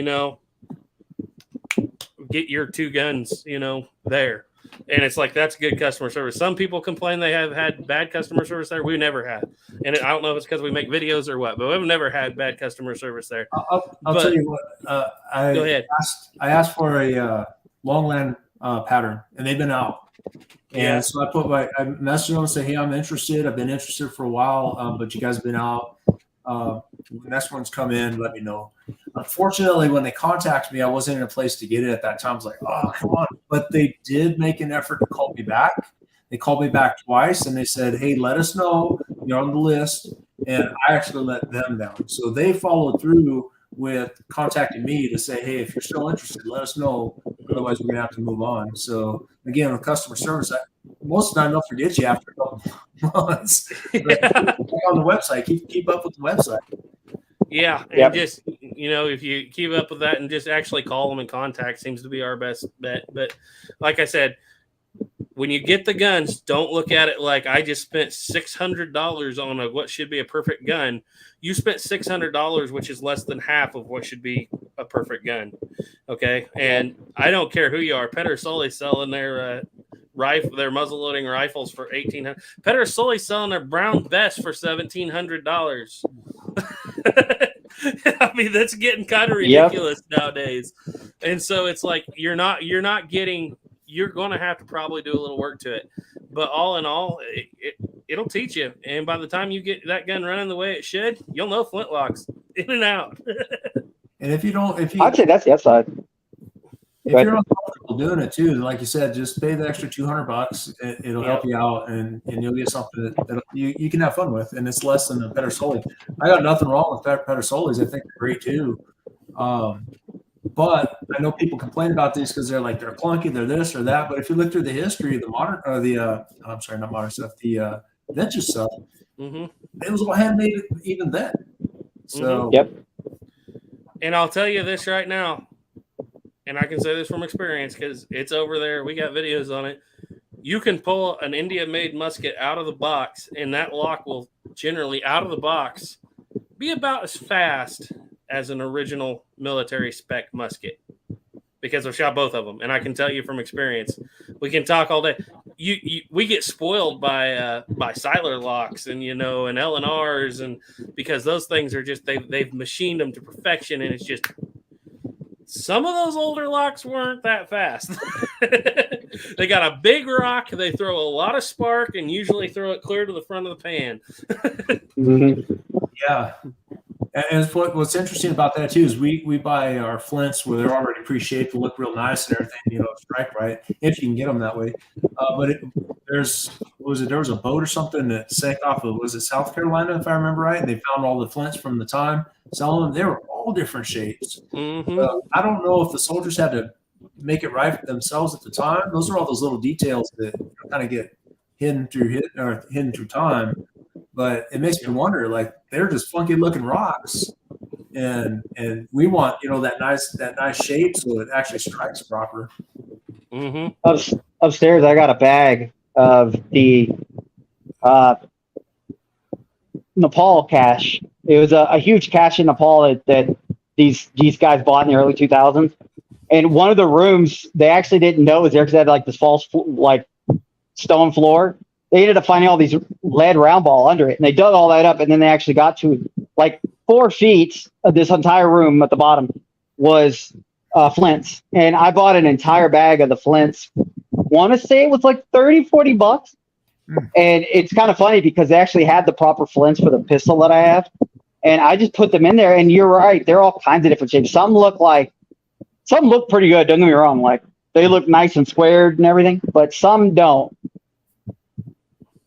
get your 2 guns, there. And it's like, that's good customer service. Some people complain they have had bad customer service there. We never have. And I don't know if it's because we make videos or what, but we've never had bad customer service there. I'll tell you what. Go ahead. I asked for a Longland pattern, and they've been out. And so I messaged them and said, hey, I'm interested. I've been interested for a while, but you guys have been out. When next ones come in, let me know. Unfortunately, when they contacted me, I wasn't in a place to get it at that time. I was like, oh, come on. But they did make an effort to call me back. They called me back twice, and they said, hey, let us know you're on the list. And I actually let them down. So they followed through with contacting me to say, hey, if you're still interested, let us know. Otherwise, we're going to have to move on. So, again, with customer service, most of the time they'll forget you after a couple months. But on the website, keep up with the website. Yeah, and just, if you keep up with that and just actually call them and contact seems to be our best bet. But like I said, when you get the guns, don't look at it like I just spent $600 on what should be a perfect gun. You spent $600, which is less than half of what should be a perfect gun. Okay, and I don't care who you are. Pedersoli selling their their muzzle-loading rifles for $1,800. Pedersoli selling their brown vest for $1,700. I mean, that's getting kind of ridiculous nowadays. And so it's like you're not getting. You're going to have to probably do a little work to it. But all in all, it'll teach you. And by the time you get that gun running the way it should, you'll know flintlocks in and out. And if I'd say that's the upside. If you're uncomfortable doing it too, like you said, just pay the extra $200. It'll help you out, and you'll get something that you can have fun with, and it's less than the Pedersoli. I got nothing wrong with Pedersolis. I think they're great too. But I know people complain about these because they're clunky, they're this or that. But if you look through the history of the modern, or the not modern stuff, the vintage stuff, it was all handmade even then. So And I'll tell you this right now, and I can say this from experience because it's over there. We got videos on it. You can pull an India-made musket out of the box, and that lock will generally, out of the box, be about as fast as an original military spec musket, because I've shot both of them, and I can tell you from experience. We can talk all day. We get spoiled by Siler locks and and L&Rs, and because those things are just they've machined them to perfection, and it's just some of those older locks weren't that fast. They got a big rock, they throw a lot of spark, and usually throw it clear to the front of the pan. Yeah. And what's interesting about that too is we buy our flints where they're already pre-shaped to look real nice and everything, strike right, if you can get them that way. But there was a boat or something that sank off of, was it South Carolina, if I remember right? And they found all the flints from the time, selling them. They were all different shapes. I don't know if the soldiers had to make it right for themselves at the time. Those are all those little details that kind of get hidden through time. But it makes me wonder, they're just funky looking rocks, and we want that nice shape so it actually strikes proper. Upstairs, I got a bag of the Nepal cache. It was a huge cache in Nepal that these guys bought in the early 2000s, and one of the rooms they actually didn't know was there because they had this false stone floor. They ended up finding all these lead round ball under it, and they dug all that up, and then they actually got to 4 feet of this entire room at the bottom was flints. And I bought an entire bag of the flints. Want to say it was $30-$40. And it's kind of funny because they actually had the proper flints for the pistol that I have. And I just put them in there, and you're right. They're all kinds of different shapes. Some look pretty good. Don't get me wrong. They look nice and squared and everything, but some don't.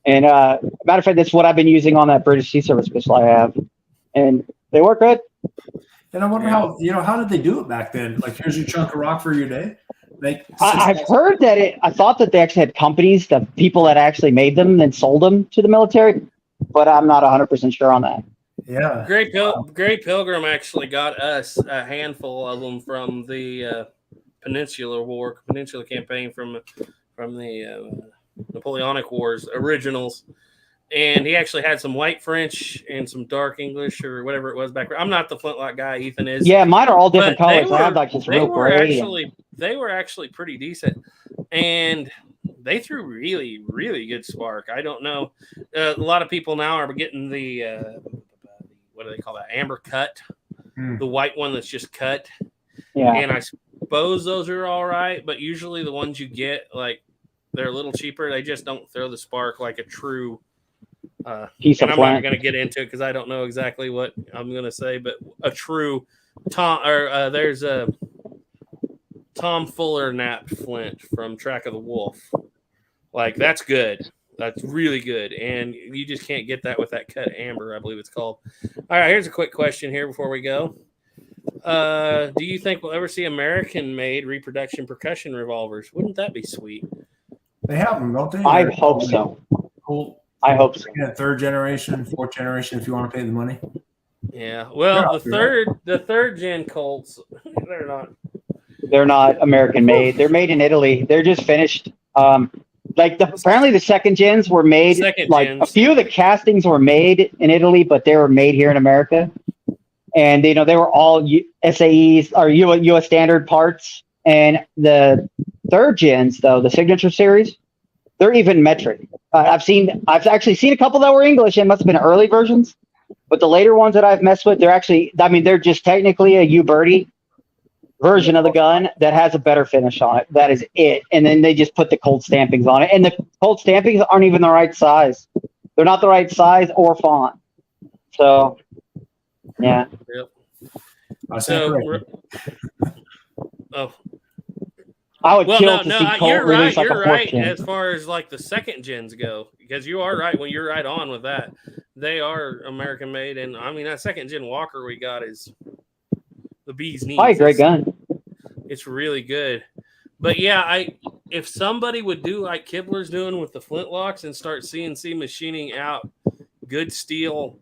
And matter of fact, that's what I've been using on that British Sea Service pistol I have, and they work good. And I wonder how did they do it back then? Here's your chunk of rock for your day. I've heard that I thought that they actually had companies, the people that actually made them and sold them to the military, but I'm not 100% sure on that. Yeah. Great Pilgrim actually got us a handful of them from the Peninsular campaign from the Napoleonic Wars originals, and he actually had some white French and some dark English or whatever it was back there. I'm not the flintlock guy, Ethan is. Yeah, mine are all different colors. I have this real gray. They were actually pretty decent, and they threw really, really good spark. I don't know. A lot of people now are getting the what do they call that? Amber cut, the white one that's just cut. Yeah, and I suppose those are all right, but usually the ones you get they're a little cheaper. They just don't throw the spark like a true Piece and of I'm not flint. going to get into it because I don't know exactly what I'm going to say, but a true there's a Tom Fuller knapped flint from Track of the Wolf. Like, that's good. That's really good. And you just can't get that with that cut amber, I believe it's called. All right, here's a quick question here before we go. Do you think we'll ever see American-made reproduction percussion revolvers? Wouldn't that be sweet? They have them, don't they? I hope so. Cool. I hope so. Yeah, third generation, fourth generation, if you want to pay the money. Yeah. Well, Yeah, the third gen Colts, They're not American made. They're made in Italy. They're just finished. Apparently the second gens were made. A few of the castings were made in Italy, but they were made here in America. And they were all SAEs or US standard parts. And the third gens, though, the signature series, they're even metric. I've actually seen a couple that were English. It must have been early versions, but the later ones that I've messed with, they're just technically a Uberti version of the gun that has a better finish on it. That is it. And then they just put the cold stampings on it, and the cold stampings aren't even the right size. They're not the right size or font. So, yeah. Yep. I would kill to see Colt you're release right. like a You're fourth right gen. as far as like the second gens go, because you are right when you're right on with that. They are American made, and I mean that second gen Walker we got is the bee's knees. Probably a great gun. It's really good, but yeah, if somebody would do like Kibler's doing with the flintlocks and start CNC machining out good steel.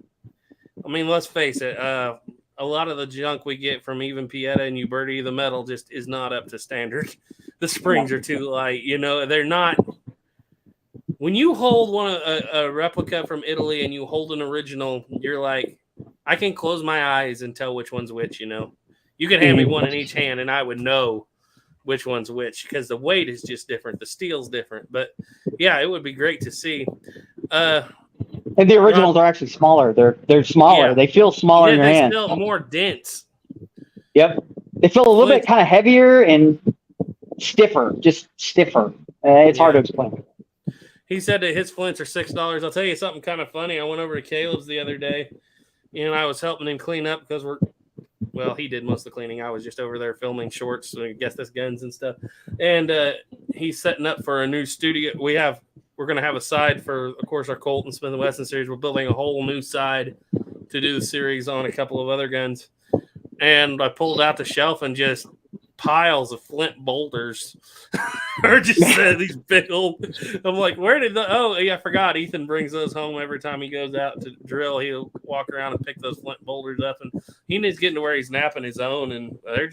I mean, let's face it. A lot of the junk we get from even Pieta and Uberti, the metal just is not up to standard. The springs are too light. They're not. When you hold a replica from Italy and you hold an original, you're like, I can close my eyes and tell which one's which. You could hand me one in each hand and I would know which one's which because the weight is just different. The steel's different. But yeah, it would be great to see. And the originals are actually smaller. They're smaller. Yeah. They feel smaller in your They hand. feel more dense. Yep. They feel a little bit kind of heavier and stiffer. Just stiffer. It's hard to explain. He said that his flints are $6. I'll tell you something kind of funny. I went over to Caleb's the other day, and I was helping him clean up because he did most of the cleaning. I was just over there filming shorts, so I guess that's guns and stuff. And he's setting up for a new studio. We're going to have a side for, of course, our Colt and Smith & Wesson series. We're building a whole new side to do the series on a couple of other guns. And I pulled out the shelf and just piles of flint boulders or just these big old. I'm like, where did I forgot. Ethan brings those home every time he goes out to drill. He'll walk around and pick those flint boulders up, and he needs getting to where he's napping his own, and they're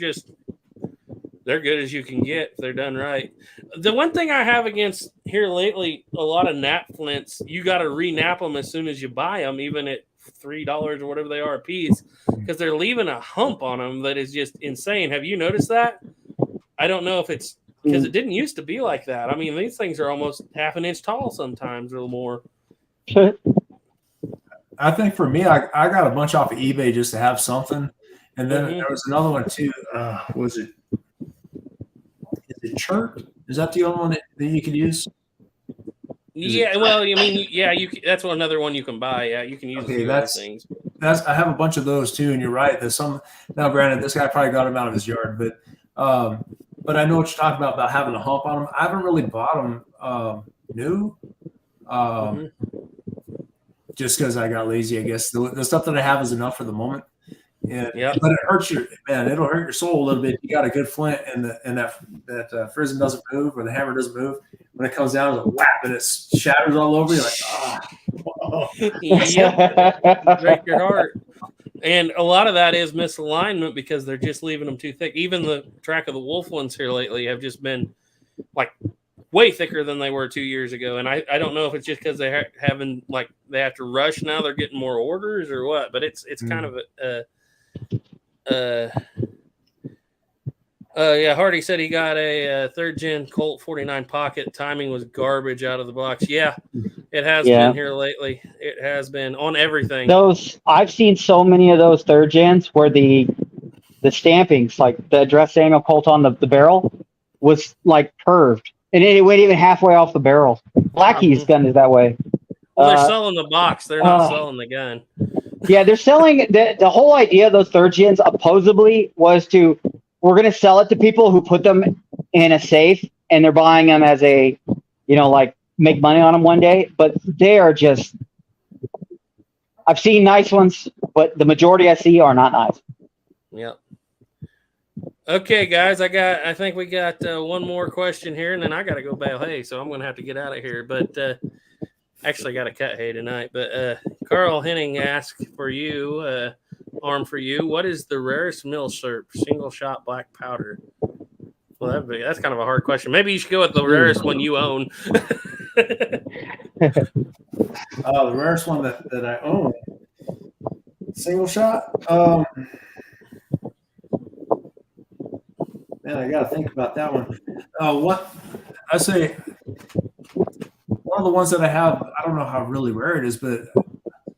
good as you can get if they're done right. The one thing I have against here lately, a lot of nap flints, you got to re-nap them as soon as you buy them, even at $3 or whatever they are a piece, because they're leaving a hump on them that is just insane. Have you noticed that? I don't know if it's because it didn't used to be like that. I mean, these things are almost half an inch tall sometimes or more. I think for me, I got a bunch off of eBay just to have something. And then there was another one too. Was it? Is it Chert? Is that the only one that you could use? Yeah, well, I mean, yeah, that's another one you can buy. Yeah, you can use those things. I have a bunch of those too, and you're right. There's some. Now, granted, this guy probably got them out of his yard, but I know what you're talking about having a hump on them. I haven't really bought them new, just because I got lazy. I guess the stuff that I have is enough for the moment. Yeah, but it hurts it'll hurt your soul a little bit. You got a good flint, and that frism doesn't move, or the hammer doesn't move. When it comes down, it's a whap, and it shatters all over. You're like, Yep. Break your heart. And a lot of that is misalignment because they're just leaving them too thick. Even the Track of the Wolf ones here lately have just been like way thicker than they were 2 years ago. And I don't know if it's just because they they have to rush now. They're getting more orders or what. But it's kind of Hardy said he got a third gen Colt 49 pocket. Timing was garbage out of the box. Yeah, it has been here lately. It has been on everything. I've seen so many of those third gens where the stampings, like the address Samuel Colt on the barrel, was like curved, and it went even halfway off the barrel. Blackheath's gun is that way. Well, they're selling the box. They're not selling the gun. Yeah, they're selling the whole idea of those third gens supposedly was we're going to sell it to people who put them in a safe and they're buying them as a, like make money on them one day. But they are just, I've seen nice ones, but the majority I see are not nice. Yep. Okay, guys, I think we got one more question here, and then I got to go bale hay, so I'm going to have to get out of here. But actually, I got to cut hay tonight. But Carl Henning asked for you, Arm for you, what is the rarest milsurp single shot black powder? Well, that's kind of a hard question. Maybe you should go with the rarest one you own. The rarest one that I own, single shot. Man, I got to think about that one. What I say, one of the ones that I have, I don't know how really rare it is, but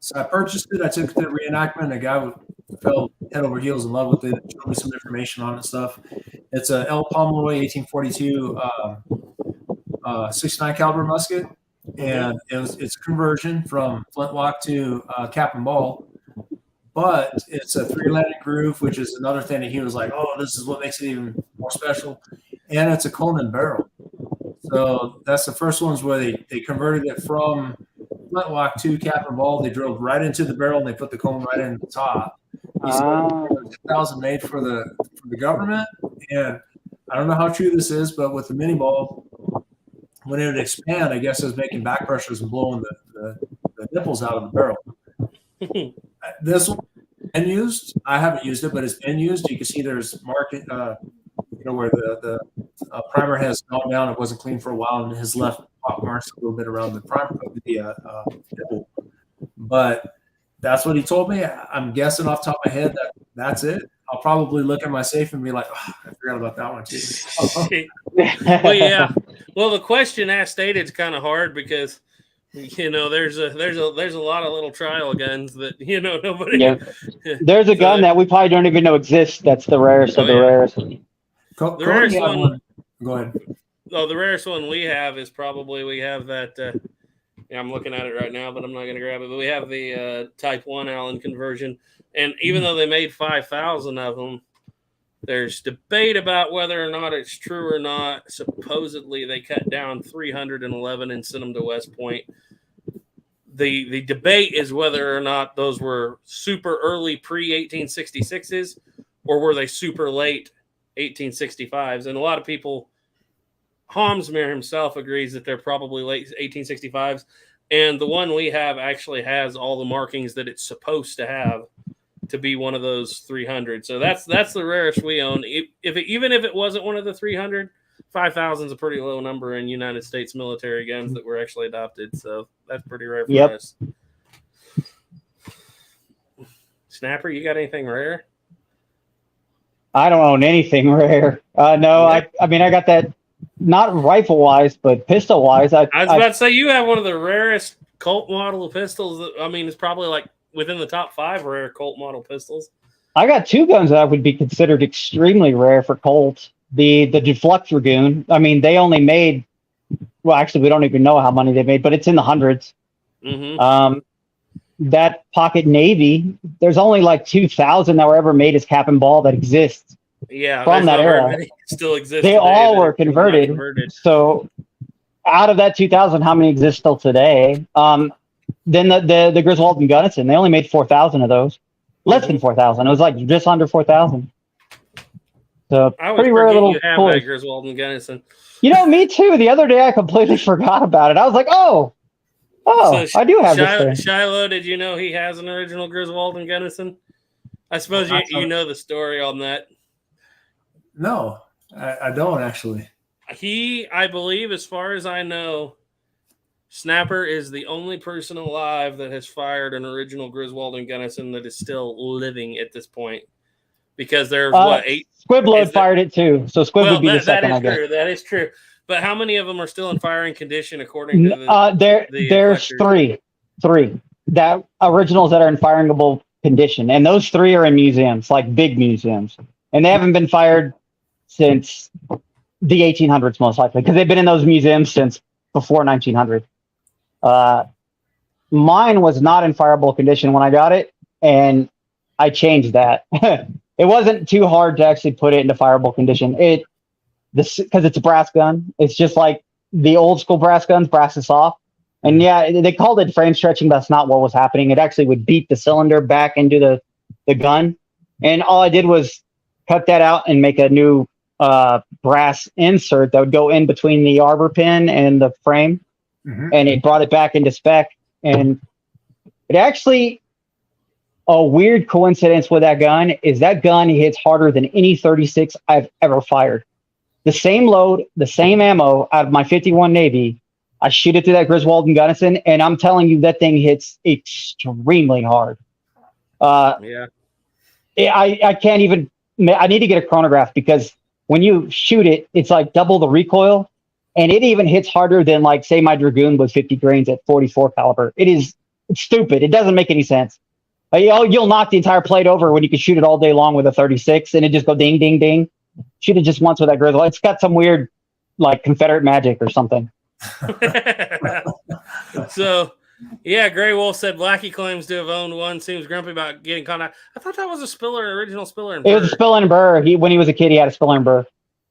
so I purchased it. I took it to the reenactment. A guy fell head over heels in love with it. Showed me some information on it and stuff. It's a El Pomeroy 1842 69 caliber musket, and it's a conversion from flintlock to cap and ball. But it's a 3-landed groove, which is another thing that he was like, oh, this is what makes it even more special. And it's a Conan barrel. So that's the first ones where they converted it from flintlock to cap and ball. They drilled right into the barrel and they put the cone right in the top. He's 2,000 made for the government. And I don't know how true this is, but with the mini ball, when it would expand, I guess it was making back pressures and blowing the nipples out of the barrel. This one been used. I haven't used it, but it's been used. You can see there's market, where the primer has gone down. It wasn't clean for a while, and his left pop marks a little bit around the primer of the nipple. But that's what he told me. I'm guessing off the top of my head that's it. I'll probably look at my safe and be like, oh, I forgot about that one too. Well, yeah. Well, the question asked stated is kind of hard because there's a lot of little trial guns that nobody. Yeah. There's a gun that we probably don't even know exists. That's the rarest of the rarest. The rarest one. Go ahead. Oh, the rarest one we have is probably we have that. I'm looking at it right now, but I'm not going to grab it. But we have the Type 1 Allen conversion, and even though they made 5,000 of them, there's debate about whether or not it's true or not. Supposedly, they cut down 311 and sent them to West Point. The debate is whether or not those were super early pre-1866s or were they super late 1865s. And a lot of people, Homsmere himself agrees that they're probably late 1865s. And the one we have actually has all the markings that it's supposed to have to be one of those 300. So that's the rarest we own. Even if it wasn't one of the 300, 5,000 is a pretty low number in United States military guns that were actually adopted. So that's pretty rare for us. Snapper, you got anything rare? I don't own anything rare. No, I mean, I got that, not rifle wise, but pistol wise. I was about to say you have one of the rarest Colt model of pistols. It's probably like within the top 5 rare Colt model pistols. I got 2 guns that would be considered extremely rare for Colt. The Deflect Dragoon. I mean, they only made, well, actually, we don't even know how many they made, but it's in the hundreds. Mm-hmm. That Pocket Navy, there's only like 2,000 that were ever made as cap and ball that exists. Yeah, from that era, still exist. They all were converted. So, out of that 2,000, how many exist still today? Then the Griswold and Gunnison, they only made 4,000 of those. Less than 4,000. It was like just under 4,000. So pretty rare little toys. Griswold and Gunnison. Me too. The other day I completely forgot about it. I was like, oh, so I do have this thing. Shiloh, did you know he has an original Griswold and Gunnison? I suppose you know the story on that. No, I don't actually. I believe, as far as I know, Snapper is the only person alive that has fired an original Griswold and Gunnison that is still living at this point. Because there's 8? Squibload fired it too, so Squib would be the second. That is true. That is true. But how many of them are still in firing condition according to there's three that originals that are in firingable condition, and those 3 are in museums, like big museums, and they haven't been fired since the 1800s, most likely, because they've been in those museums since before 1900. mine was not in fireable condition when I got it, and I changed that. It wasn't too hard to actually put it into fireable condition. Because it's a brass gun. It's just like the old school brass guns, brass is soft. And yeah, they called it frame stretching, but that's not what was happening. It actually would beat the cylinder back into the gun. And all I did was cut that out and make a new brass insert that would go in between the arbor pin and the frame. And it brought it back into spec. And it actually, a weird coincidence with that gun is that gun hits harder than any 36 I've ever fired. The same load, the same ammo out of my 51 Navy. I shoot it through that Griswold and Gunnison, and I'm telling you, that thing hits extremely hard. Yeah. I can't even. I need to get a chronograph because when you shoot it, it's like double the recoil, and it even hits harder than, like, say my Dragoon with 50 grains at 44 caliber. It's stupid. It doesn't make any sense. You'll knock the entire plate over when you can shoot it all day long with a 36, and it just go ding, ding, ding. Shoot it just once with that Griswold. It's got some weird, like, Confederate magic or something. So, yeah, Gray Wolf said Blackie claims to have owned one. Seems grumpy about getting caught out. I thought that was a Spiller, original Spiller and Burr. It was a Spiller and Burr. When he was a kid, he had a Spiller and Burr.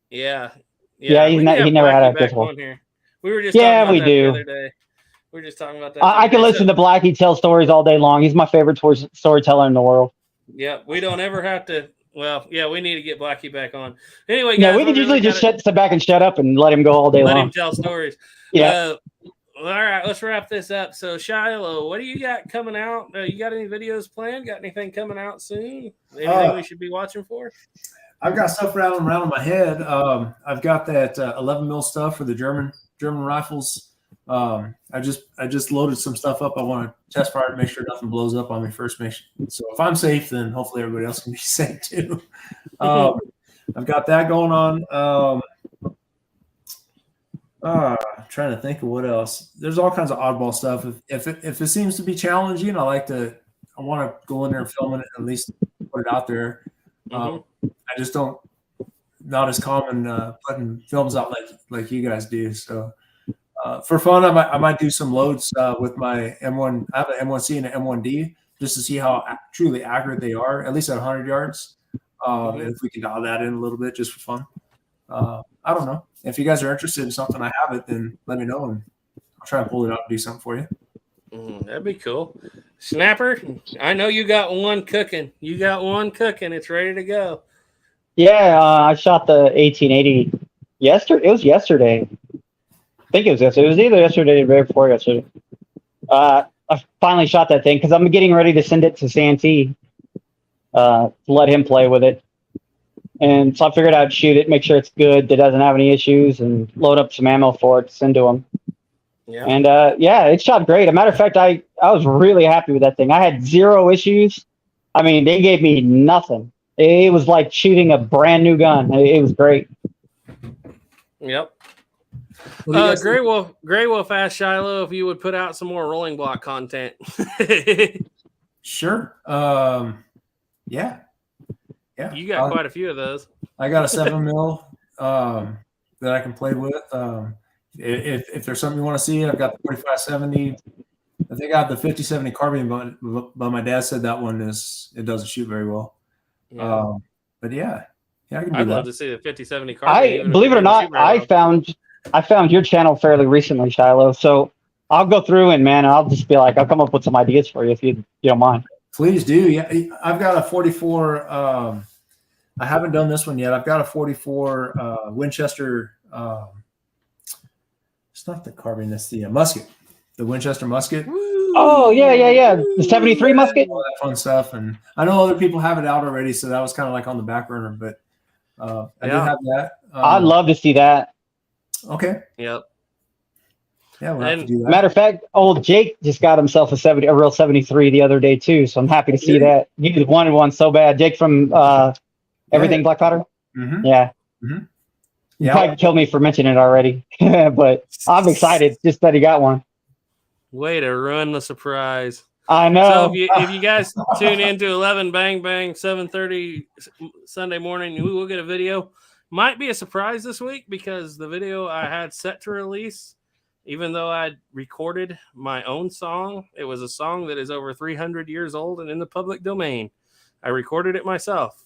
Yeah. He never had a Griswold. Here. We were just yeah, talking about we that do. the other day. We were just talking about that. I can listen to Blackie tell stories all day long. He's my favorite storyteller in the world. Yeah, we don't ever have to. Well, yeah, we need to get Blackie back on. Anyway, guys, yeah, we could usually just sit back and shut up and let him go all day long. Let him tell stories. Yeah. All right, let's wrap this up. So, Shiloh, what do you got coming out? You got any videos planned? Got anything coming out soon? Anything we should be watching for? I've got stuff rattling around in my head. I've got that 11 mil stuff for the German rifles. I just loaded some stuff up. I want to test fire it, make sure nothing blows up on me first. So if I'm safe, then hopefully everybody else can be safe too. I've got that going on. Trying to think of what else. There's all kinds of oddball stuff. If it seems to be challenging, I want to go in there and film it, and at least put it out there. I just don't, not as common putting films out like you guys do. So for fun, I might do some loads with my M1. I have an M1C and an M1D just to see how truly accurate they are, at least at 100 yards. And if we can dial that in a little bit just for fun. I don't know. If you guys are interested in something, I have it, then let me know, and I'll try and pull it out and do something for you. That'd be cool. Snapper, I know you got one cooking. It's ready to go. Yeah, I shot the 1880 yesterday. It was yesterday. I think it was yesterday. It was either yesterday or the day before yesterday. I finally shot that thing because I'm getting ready to send it to Santee to let him play with it. And so I figured I'd shoot it, make sure it's good, that doesn't have any issues, and load up some ammo for it to send to him. Yeah. And yeah, it shot great. As a matter of fact, I was really happy with that thing. I had zero issues. I mean, they gave me nothing. It was like shooting a brand new gun. It was great. Yep. Gray Wolf asked Shiloh if you would put out some more rolling block content. Sure. Yeah. You got quite a few of those. I got a 7 mil that I can play with. If there's something you want to see, I've got the 4570. I think I have the 5070 carbine, but my dad said that one it doesn't shoot very well. Yeah. But yeah, I can do I'd that. love to see the 5070 carbine. Believe it or not, I found your channel fairly recently, Shiloh. So I'll go through and I'll just be like, I'll come up with some ideas for you if you don't mind. Please do. Yeah, I've got a 44. I haven't done this one yet. I've got a 44 Winchester. It's not the carbine. It's the musket. The Winchester musket. Oh yeah. The 73 musket. All that fun stuff, and I know other people have it out already, so that was kind of like on the back burner. But I do have that. I'd love to see that. Okay. Yep. Yeah, we'll have to do that. Matter of fact, old Jake just got himself a real 73 the other day too. So I'm happy to see that. He wanted one so bad. Jake from Everything Black Powder. Mm-hmm. Yeah. Mm-hmm. You probably killed me for mentioning it already, but I'm excited just that he got one. Way to ruin the surprise. I know. So if you guys tune in to 11 Bang Bang 7:30 Sunday morning, we will get a video. Might be a surprise this week because the video I had set to release even though I recorded my own song, it was a song that is over 300 years old and in the public domain. I recorded it myself.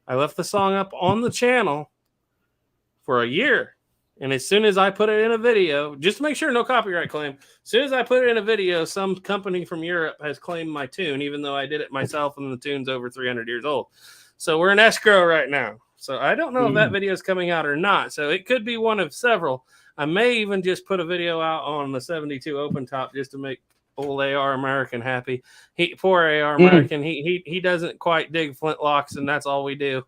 I left the song up on the channel for a year. And as soon as I put it in a video, just to make sure no copyright claim, as soon as I put it in a video, some company from Europe has claimed my tune, even though I did it myself and the tune's over 300 years old. So we're in escrow right now. So I don't know if that video is coming out or not. So it could be one of several. I may even just put a video out on the 72 Open Top just to make old AR American happy. Poor AR American, he doesn't quite dig flintlocks, and that's all we do.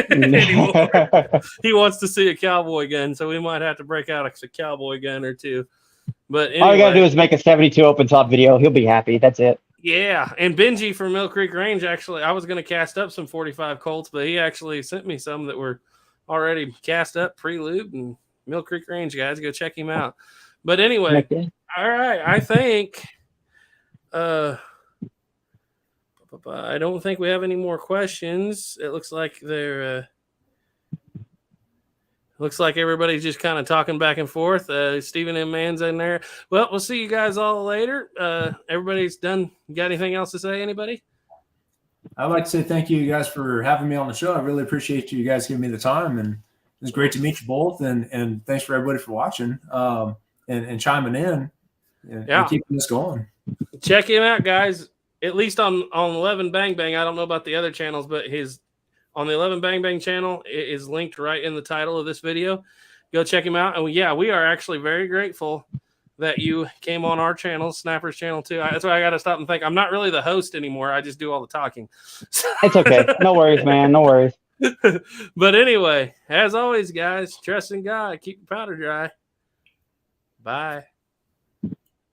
He wants to see a cowboy gun, so we might have to break out a cowboy gun or two. But anyway, all you gotta do is make a 72 Open Top video. He'll be happy. That's it. Yeah, and Benji from Mill Creek Range, actually, I was going to cast up some 45 Colts, but he actually sent me some that were already cast up, pre-lubed, and Mill Creek Range, guys, go check him out. But anyway, all right, I think I don't think we have any more questions. It looks like looks like everybody's just kind of talking back and forth. Stephen M. Mann's in there. Well, we'll see you guys all later. Everybody's done. Got anything else to say, anybody? I'd like to say thank you guys for having me on the show. I really appreciate you guys giving me the time, and it was great to meet you both. And thanks for everybody for watching and chiming in and keeping this going. Check him out, guys. At least on 11 Bang Bang. I don't know about the other channels, but on the 11 Bang Bang channel, it is linked right in the title of this video. Go check him out. And we are actually very grateful that you came on our channel, Snapper's channel too. That's why I got to stop and think. I'm not really the host anymore. I just do all the talking. It's okay. No worries, man. No worries. But anyway, as always, guys, trust in God. Keep your powder dry. Bye.